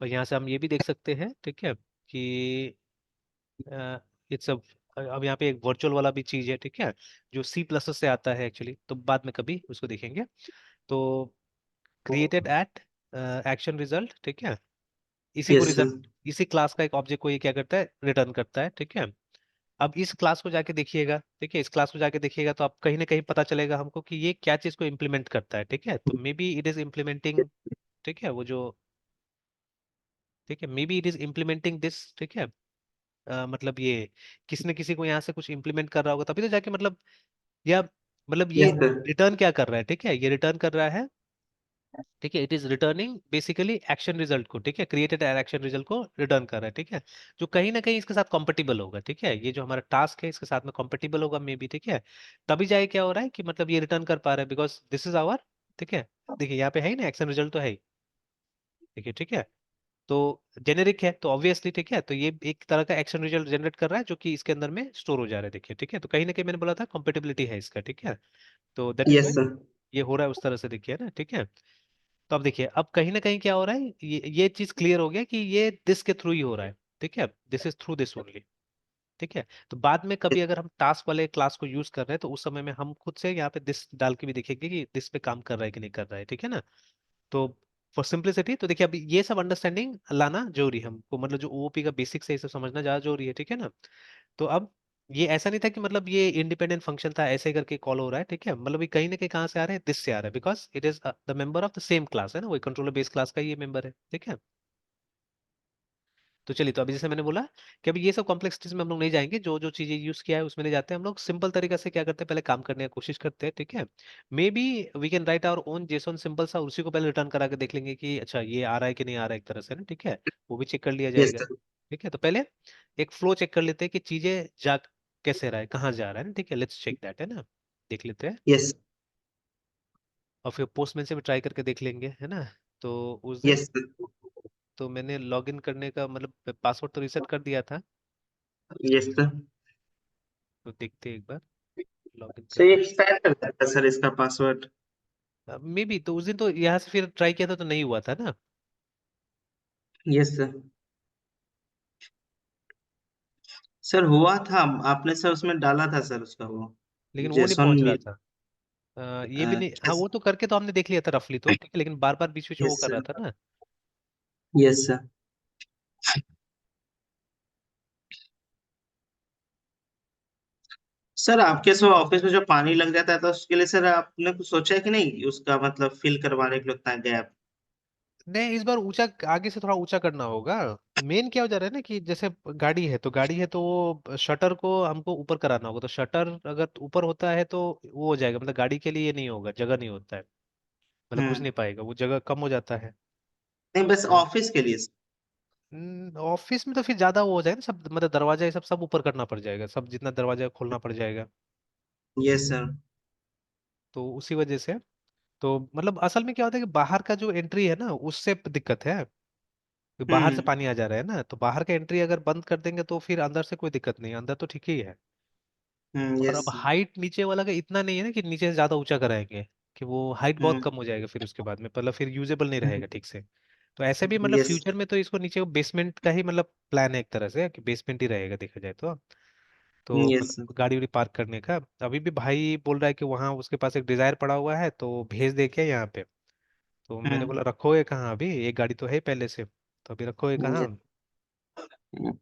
और यहाँ से हम ये भी देख सकते हैं, ठीक है, कि इट्स अब यहाँ पे एक वर्चुअल वाला भी चीज है, ठीक है, जो C++ से आता है एक्चुअली, तो बाद में कभी उसको देखेंगे। तो क्रिएटेड एट एक्शन रिजल्ट, ठीक है, इसी को यस सर। रिजल्ट, इसी क्लास का एक ऑब्जेक्ट को ये क्या करता है, रिटर्न करता है, ठीक है। अब इस क्लास को जाके देखिएगा, ठीक है, इस क्लास को जाके देखिएगा तो आप कहीं ना कहीं पता चलेगा हमको कि ये क्या चीज को इम्प्लीमेंट करता है, ठीक है। तो may be it is implementing, ठीक है, वो जो, ठीक है, may be it is implementing this, ठीक है। मतलब ये किसी न किसी को यहाँ से कुछ इम्प्लीमेंट कर रहा होगा तभी तो जाके, मतलब, या मतलब ये यस सर। रिटर्न क्या कर रहा है, ठीक है, ये रिटर्न कर रहा है, ठीक है, it is returning basically action result को, ठीक है, क्रिएटेड एक्शन रिजल्ट को रिटर्न कर रहा है, ठीक है, जो कहीं ना कहीं इसके साथ कॉम्पेटिबल होगा, ठीक है, ये जो हमारा टास्क है इसके साथ में कॉम्पेटिबल होगा मे बी, ठीक है। तभी जाए क्या हो रहा है कि मतलब ये रिटर्न कर पा रहा है, बिकॉज दिस इज आवर, ठीक है, देखिए यहाँ पे है ही ना, एक्शन रिजल्ट तो है ही, देखिए, ठीक है। तो जेनेरिक है तो ऑब्वियसली, ठीक है, तो ये एक तरह का एक्शन रिजल्ट जनरेट कर रहा है जो कि इसके अंदर में स्टोर हो जा रहा है, देखिए, ठीक है, तो कहीं ना कहीं मैंने बोला था कंपेटेबिलिटी है इसका, ठीक है, तो that is yes Y sir. ये हो रहा है उस तरह से, देखिए ना, ठीक है। तो अब देखिए, अब कहीं ना कहीं क्या हो रहा है, ये चीज क्लियर हो गया कि ये दिस के थ्रू ही हो रहा है, ठीक है, this is through this only, ठीक है। तो बाद में कभी अगर हम टास्क वाले क्लास को यूज कर रहे हैं तो उस समय में हम खुद से यहाँ पे दिस डाल के भी देखेंगे कि दिस पे काम कर रहा है कि नहीं कर रहा है, ठीक है ना। तो फॉर सिंप्लिसिटी, तो देखिए, अभी ये सब अंडरस्टैंडिंग लाना जरूरी है हमको, मतलब जो ओओपी का बेसिक्स है ये सब समझना ज्यादा जरूरी है, ठीक है ना। तो अब ये ऐसा नहीं था कि मतलब ये इंडिपेंडेंट फंक्शन था ऐसे करके कॉल हो रहा है, ठीक है, मतलब ये कहीं ना कहीं कहाँ से आ रहा है, दिस से आ रहा है, because it is the member of the same class, है ना, वही कंट्रोलर बेस क्लास का ये मेंबर है, ठीक है। तो चलिए, तो अभी जैसे मैंने बोला कि अभी ये सब कॉम्प्लेक्सिटीज में हम लोग नहीं जाएंगे, जो जो चीजें यूज किया है उसमें ले जाते हैं हम लोग, सिंपल तरीका से क्या करते हैं, पहले काम करने की कोशिश करते हैं, ठीक है। Maybe we can write our own JSON simple सा, उसी को पहले रिटर्न करा के देख लेंगे कि अच्छा ये आ रहा है कि नहीं आ रहा है, एक तरह से ना, ठीक है, वो भी चेक कर लिया यस जाएगा, सर। ठीक है। तो पहले एक फ्लो चेक कर लेते हैं कि चीजें जा कैसे रहा है, कहाँ जा रहा है ना, ठीक है, लेट्स चेक दैट, है ना, देख लेते हैं। यस। और फिर पोस्टमैन से भी ट्राई करके देख लेंगे, है ना। तो उस दिन यस सर। तो मैंने लॉग इन करने का मतलब पासवर्ड तो रिसेट कर दिया था, यस सर। तो देखते हैं एक बार लॉग इन सर ये करके। एक्सपायर कर जाता है सर इसका पासवर्ड। मे बी, तो उस दिन तो यहाँ से फिर ट्राई किया था तो नहीं हुआ था ना। Yes sir. सर हुआ था, आपने सर उसमें डाला था सर उसका वो लेकिन वो नहीं जेसन पहुंच रहा में। था। ये भी नहीं, हाँ, वो तो करके तो हमने देख लिया था रफली, तो ठीक है, लेकिन बार बार बीच बीच में वो यस कर रहा सर। था ना। Yes sir. सर आपके सो ऑफिस में जो पानी लग जाता है तो उसके लिए सर आपने कुछ सोचा है कि नहीं, उसका मतलब फिल करवाने के लिए उतना गैप। नहीं, इस बार ऊंचा, आगे से थोड़ा ऊंचा करना होगा। मेन क्या हो जा रहा है ना कि जैसे गाड़ी है तो वो शटर को हमको ऊपर कराना होगा, तो शटर अगर ऊपर होता है तो वो हो जाएगा, मतलब गाड़ी के लिए ये नहीं होगा, जगह नहीं होता है, मतलब घुस हम्म। नहीं पाएगा, वो जगह कम हो जाता है। नहीं बस तो ऑफिस के लिए। ऑफिस में तो फिर ज्यादा वो हो जाएगा ना, सब मतलब दरवाजा ये सब सब ऊपर करना पड़ जाएगा, सब जितना दरवाजा खोलना पड़ जाएगा। Yes sir. तो उसी वजह से, तो मतलब असल में क्या होता है कि बाहर का जो एंट्री है ना उससे दिक्कत है, कि बाहर से हम्म। पानी आ जा रहा है ना, तो बाहर का एंट्री अगर बंद कर देंगे तो फिर अंदर से कोई दिक्कत नहीं, अंदर तो ठीक ही है। और अब यस। हाइट नीचे वाला का इतना नहीं है ना कि नीचे से ज्यादा ऊंचा कराएंगे, कि वो हाइट बहुत हम्म। कम हो जाएगा फिर उसके बाद में, मतलब फिर यूजेबल नहीं रहेगा ठीक से। तो ऐसे भी मतलब यस। फ्यूचर में तो इसको नीचे बेसमेंट का ही मतलब प्लान है एक तरह से, कि बेसमेंट ही रहेगा देखा जाए तो यस मतलब सर। गाड़ी उड़ी पार्क करने का। अभी भी भाई बोल रहा है कि वहाँ उसके पास एक डिजायर पड़ा हुआ है तो भेज दे क्या यहाँ पे। तो मैंने हम्म। बोला रखोगे कहाँ, अभी एक गाड़ी तो है पहले से, तो अभी रखोगे कहाँ। यस।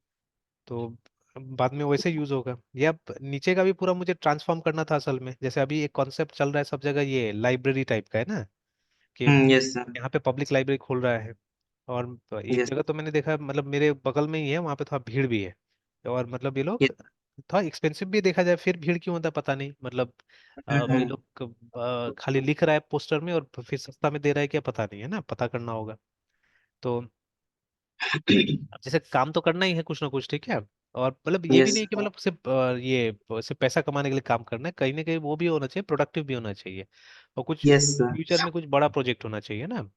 तो बाद में वैसे यूज होगा, या नीचे का भी पूरा मुझे ट्रांसफॉर्म करना था असल में, जैसे अभी एक कॉन्सेप्ट चल रहा है सब जगह, ये लाइब्रेरी टाइप का है ना, कि यस सर। यहाँ पे पब्लिक लाइब्रेरी खोल रहा है। और एक यस। जगह तो मैंने देखा, मतलब मेरे बगल में ही है, वहाँ पे थोड़ा भीड़ भी है, और मतलब ये लोग थोड़ा एक्सपेंसिव भी देखा जाए, फिर भीड़ क्यों होता है पता नहीं, मतलब ये लोग खाली लिख रहा है पोस्टर में और फिर सस्ता में दे रहा है क्या, पता नहीं, है ना, पता करना होगा। तो अब जैसे काम तो करना ही है कुछ ना कुछ, ठीक है। और मतलब ये भी यस। नहीं कि मतलब सिर्फ सिर्फ पैसा कमाने के लिए काम करना है, कहीं ना कहीं वो भी होना चाहिए, प्रोडक्टिव भी होना चाहिए, और कुछ यस सर। फ्यूचर में कुछ बड़ा प्रोजेक्ट होना चाहिए ना।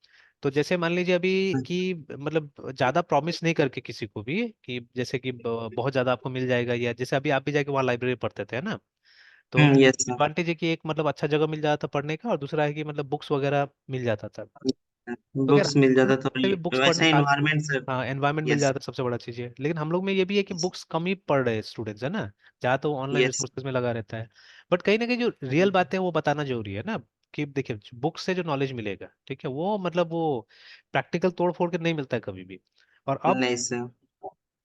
तो जैसे मान लीजिए अभी कि मतलब ज्यादा प्रॉमिस नहीं करके किसी को भी, कि जैसे कि बहुत ज्यादा आपको मिल जाएगा, या जैसे अभी आप भी जाके वहाँ लाइब्रेरी पढ़ते थे, है ना। तो यस सर। एडवांटेज है कि एक मतलब अच्छा जगह मिल जाता था पढ़ने का, और दूसरा है कि मतलब बुक्स वगैरह मिल जाता था। तो खैर बुक्स मिल हम जाता लोग तो पे भी बुक्स वैसा पढ़ने आ, इन्वायरमेंट सर। हाँ, एनवायरनमेंट मिल यस। जाता है, सबसे बड़ा चीज़ है, लेकिन हम लोग में ये भी है कि बुक्स कम ही पढ़ रहे हैं स्टूडेंट्स, है ना, ज़्यादा तो ऑनलाइन यस। रिसोर्सेज में लगा रहता है। बट कहीं ना कहीं जो रियल बात है वो बताना जरूरी है ना, कि देखिए बुक से जो नॉलेज मिलेगा, ठीक है, वो मतलब वो प्रैक्टिकल तोड़ फोड़ के नहीं मिलता है कभी भी। और अब नहीं सर।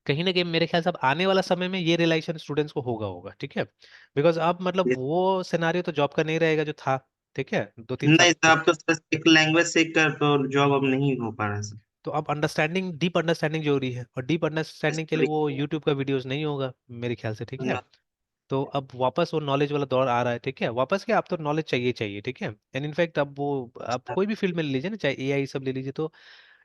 कहीं ना कहीं मेरे ख्याल से अब आने वाला समय में ये रियलाइजेशन स्टूडेंट्स को होगा, ठीक है, बिकॉज अब मतलब वो सिनारियो तो जॉब का नहीं रहेगा जो था, ठीक है, 2-3 साल नहीं सर, पहले। आपको बस एक लैंग्वेज सीख कर तो जॉब अब नहीं हो पा रहा है सर। तो अब अंडरस्टैंडिंग, डीप अंडरस्टैंडिंग जरूरी है, और डीप अंडरस्टैंडिंग के लिए वो यूट्यूब का वीडियोस नहीं होगा मेरे ख्याल से, ठीक है। तो अब वापस वो नॉलेज वाला दौर आ रहा है, ठीक है, वापस क्या, अब तो नॉलेज चाहिए चाहिए, ठीक है। एंड इनफैक्ट अब वो, आप कोई भी फील्ड में ले लीजिए ना, चाहे एआई सब ले लीजिए, तो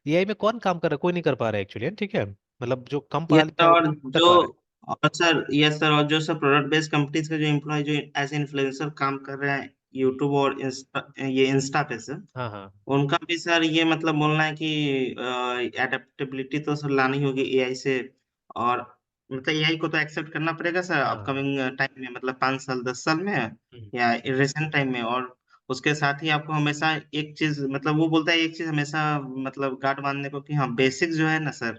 एआई में कौन काम कर रहा है, कोई नहीं कर पा रहा है एक्चुअली, ठीक है, मतलब जो कम पढ़ा यस लिखा सर। है वो और कर जो पा रहा है। और सर यस सर, और जो सर प्रोडक्ट बेस्ड कंपनीज के जो एम्प्लॉय जो एज इन्फ्लुएंसर काम कर रहे हैं यूट्यूब और ये इंस्टा पे सर, हाँ हाँ उनका भी सर ये मतलब बोलना है कि एडेप्टेबिलिटी तो सर लानी होगी एआई से। और मतलब एआई को तो एक्सेप्ट करना पड़ेगा सर हाँ। अपकमिंग टाइम में, मतलब 5 साल 10 साल में, हम्म, या रिसेंट टाइम में। और उसके साथ ही आपको हमेशा एक चीज, मतलब वो बोलता है एक चीज हमेशा, मतलब गार्ड बांधने को, कि हाँ बेसिक जो है ना सर,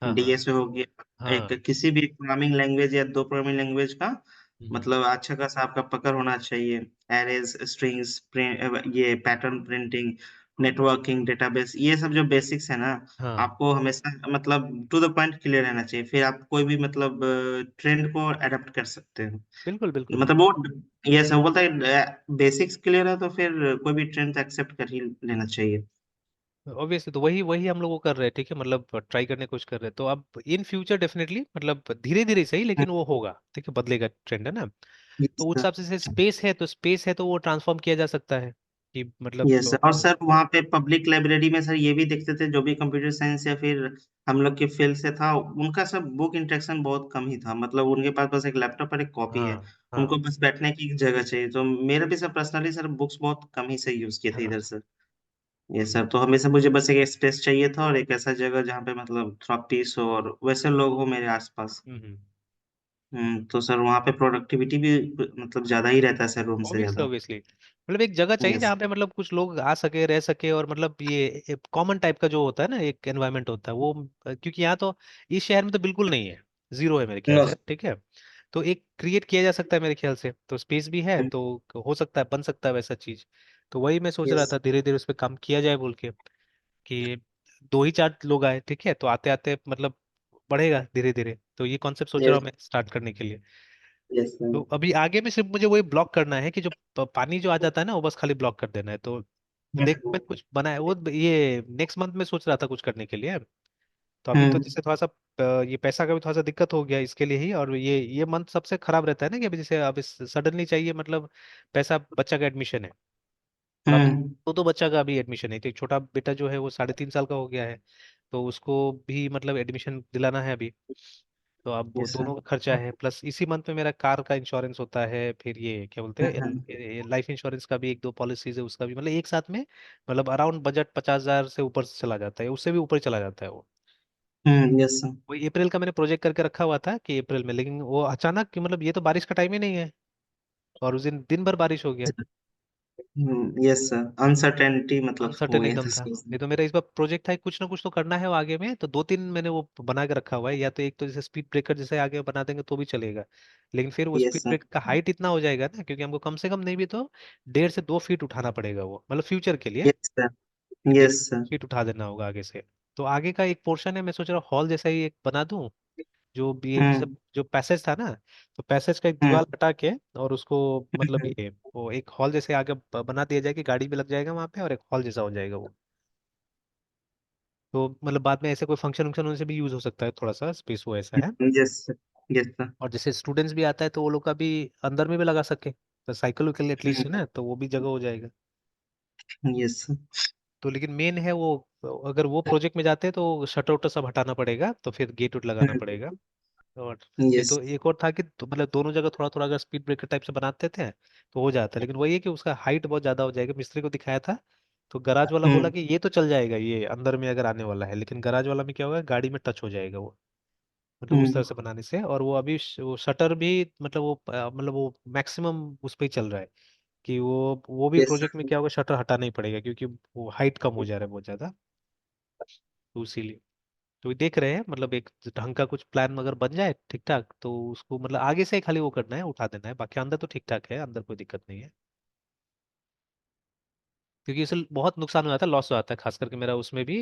हाँ हाँ डीएसए हो गया, एक हाँ। किसी भी प्रोग्रामिंग लैंग्वेज या दो प्रोग्रामिंग लैंग्वेज का, हम्म, मतलब अच्छा खासा आपका पकड़ होना चाहिए। एरेज, स्ट्रिंग्स, ये पैटर्न प्रिंटिंग, नेटवर्किंग, डेटाबेस, ये सब जो बेसिक्स है ना, हाँ आपको हमेशा मतलब टू द पॉइंट क्लियर रहना चाहिए, फिर आप कोई भी मतलब ट्रेंड को अडेप्ट कर सकते हो। बिल्कुल बिल्कुल। मतलब वो, ये सब बोलता है बेसिक्स क्लियर है तो फिर कोई भी ट्रेंड एक्सेप्ट कर ही लेना चाहिए। ऑब्वियसली तो वही वही हम लोग को कर रहे हैं, ठीक है, मतलब ट्राई करने की कोशिश कर रहे हैं। तो अब इन फ्यूचर डेफिनेटली मतलब धीरे धीरे सही, लेकिन वो होगा, ठीक है, बदलेगा ट्रेंड, है ना। तो यस उस सर। हिसाब से स्पेस है तो वो ट्रांसफॉर्म किया जा सकता है कि मतलब यस सर, और सर वहाँ पे पब्लिक लाइब्रेरी में सर ये भी देखते थे, जो भी कंप्यूटर साइंस या फिर हम लोग के फील्ड से था, उनका सब बुक इंटरेक्शन बहुत कम ही था। मतलब उनके पास बस एक लैपटॉप और एक कॉपी है, हाँ हाँ उनको बस बैठने की एक जगह चाहिए। तो मेरा भी सर पर्सनली सर बुक्स बहुत कम ही से यूज किए थे हाँ। इधर सर। ये सर तो हमेशा मुझे बस एक स्पेस चाहिए था, और एक ऐसा जगह जहाँ पे मतलब थोड़ा पीस हो और वैसे लोग हो मेरे आसपास। हम्म। तो सर वहाँ पे प्रोडक्टिविटी भी मतलब ज्यादा ही रहता है सर, रूम से ऑब्वियसली ज्यादा। ऑब्वियसली, मतलब एक जगह चाहिए यस। जहाँ पे मतलब कुछ लोग आ सके, रह सके, और मतलब ये कॉमन टाइप का जो होता है ना, एक एनवायरनमेंट होता है वो, क्योंकि यहाँ तो इस शहर में तो बिल्कुल नहीं है, जीरो है मेरे ख्याल नो। से, ठीक है। तो एक क्रिएट किया जा सकता है मेरे ख्याल से, तो स्पेस भी है तो हो सकता है, बन सकता है वैसा चीज। तो वही मैं सोच रहा यस। था धीरे धीरे उस पर काम किया जाए बोल के, कि दो ही चार लोग आए, ठीक है, तो आते आते मतलब बढ़ेगा धीरे धीरे। तो ये कॉन्सेप्ट सोच रहा यस। हूँ मैं स्टार्ट करने के लिए। यस तो सर। अभी आगे में सिर्फ मुझे वही ब्लॉक करना है कि जो पानी जो आ जाता है ना, वो बस खाली ब्लॉक कर देना है। तो देख मैं कुछ बनाया वो, ये नेक्स्ट मंथ में सोच रहा था कुछ करने के लिए। तो अभी तो हम्म। जैसे थोड़ा सा ये पैसा का भी थोड़ा सा दिक्कत हो गया इसके लिए ही, और ये मंथ सबसे खराब रहता है ना, कि अभी जैसे अब सडनली चाहिए, मतलब पैसा, बच्चा का एडमिशन है, और अभी हम्म। दो बच्चा का अभी एडमिशन है, तो एक छोटा बेटा जो है वो 3.5 साल का हो गया है, तो उसको भी मतलब एडमिशन दिलाना है अभी। तो अब वो यस सर। दोनों का खर्चा है, प्लस इसी मंथ में मेरा कार का इंश्योरेंस होता है, फिर ये क्या बोलते हैं लाइफ इंश्योरेंस का भी एक दो पॉलिसीज है, उसका भी मतलब एक साथ में, मतलब अराउंड बजट 50,000 से ऊपर से चला जाता है, उससे भी ऊपर चला जाता है वो। Yes sir. वो अप्रैल का मैंने प्रोजेक्ट करके रखा हुआ था कि अप्रैल में, लेकिन वो अचानक कि मतलब ये तो बारिश का टाइम ही नहीं है, और उस दिन दिन भर बारिश हो गया। यस सर, अनसर्टेनिटी मतलब हो अनसर्टेन गया एकदम था था। इसमें। नहीं तो मेरा इस बार प्रोजेक्ट था कि कुछ ना कुछ तो करना है वो आगे में, तो दो तीन मैंने वो बना के रखा हुआ है, या तो एक तो जैसे स्पीड ब्रेकर जैसे आगे बना देंगे तो भी चलेगा, लेकिन फिर वो यस स्पीड सर। ब्रेकर का हाइट इतना हो जाएगा ना, क्योंकि हमको कम से कम नहीं भी तो 1.5 से 2 फीट उठाना पड़ेगा वो, मतलब फ्यूचर के लिए यस सर। डेढ़ यस सर। फीट उठा देना होगा आगे से। तो आगे का एक पोर्शन है, मैं सोच रहा हूँ हॉल जैसा ही एक बना दूं, जो भी ये सब हम्म। जो पैसेज था ना, तो पैसेज का एक दीवार हम्म। हटा के, और उसको मतलब हम्म। ये वो एक हॉल जैसे आगे बना दिया जाए कि गाड़ी भी लग जाएगा वहां पे, और एक हॉल जैसा हो जाएगा वो। तो मतलब बाद में ऐसे कोई फंक्शन वंक्शन होने से भी यूज हो सकता है, थोड़ा सा स्पेस वो ऐसा है। Yes sir. Yes sir. और जैसे स्टूडेंट्स भी आता है तो वो लोग का भी अंदर में भी लगा सके, तो साइकिल के लिए एटलीस्ट है ना, तो वो भी जगह हो जाएगा। Yes sir. तो लेकिन मेन है वो, अगर वो प्रोजेक्ट में जाते हैं तो शटर वटर सब हटाना पड़ेगा, तो फिर गेट उट लगाना पड़ेगा। और नहीं यस। तो एक और था कि तो मतलब दोनों जगह थोड़ा थोड़ा अगर स्पीड ब्रेकर टाइप से बनाते थे तो हो जाता है, लेकिन वही है कि उसका हाइट बहुत ज्यादा हो जाएगा। मिस्त्री को दिखाया था, तो गराज वाला बोला हम्म। कि ये तो चल जाएगा ये अंदर में अगर आने वाला है, लेकिन गराज वाला में क्या होगा, गाड़ी में टच हो जाएगा वो, मतलब उस तरह हम्म। से बनाने से। और वो अभी वो शटर भी मतलब वो मतलब वो मैक्सिमम उस पर ही चल रहा है, कि वो भी यस प्रोजेक्ट में सर। क्या होगा, शटर हटाना ही पड़ेगा, क्योंकि वो हाइट कम हो जा रहा है बहुत ज्यादा, तो इसीलिए। तो ये देख रहे हैं, मतलब एक ढंग का कुछ प्लान अगर बन जाए ठीक ठाक, तो उसको मतलब आगे से ही खाली वो करना है, उठा देना है, बाकी अंदर तो ठीक ठाक है, अंदर कोई दिक्कत नहीं है। क्योंकि इससे बहुत नुकसान हो जाता है, लॉस हो जाता है, खास करके मेरा उसमें भी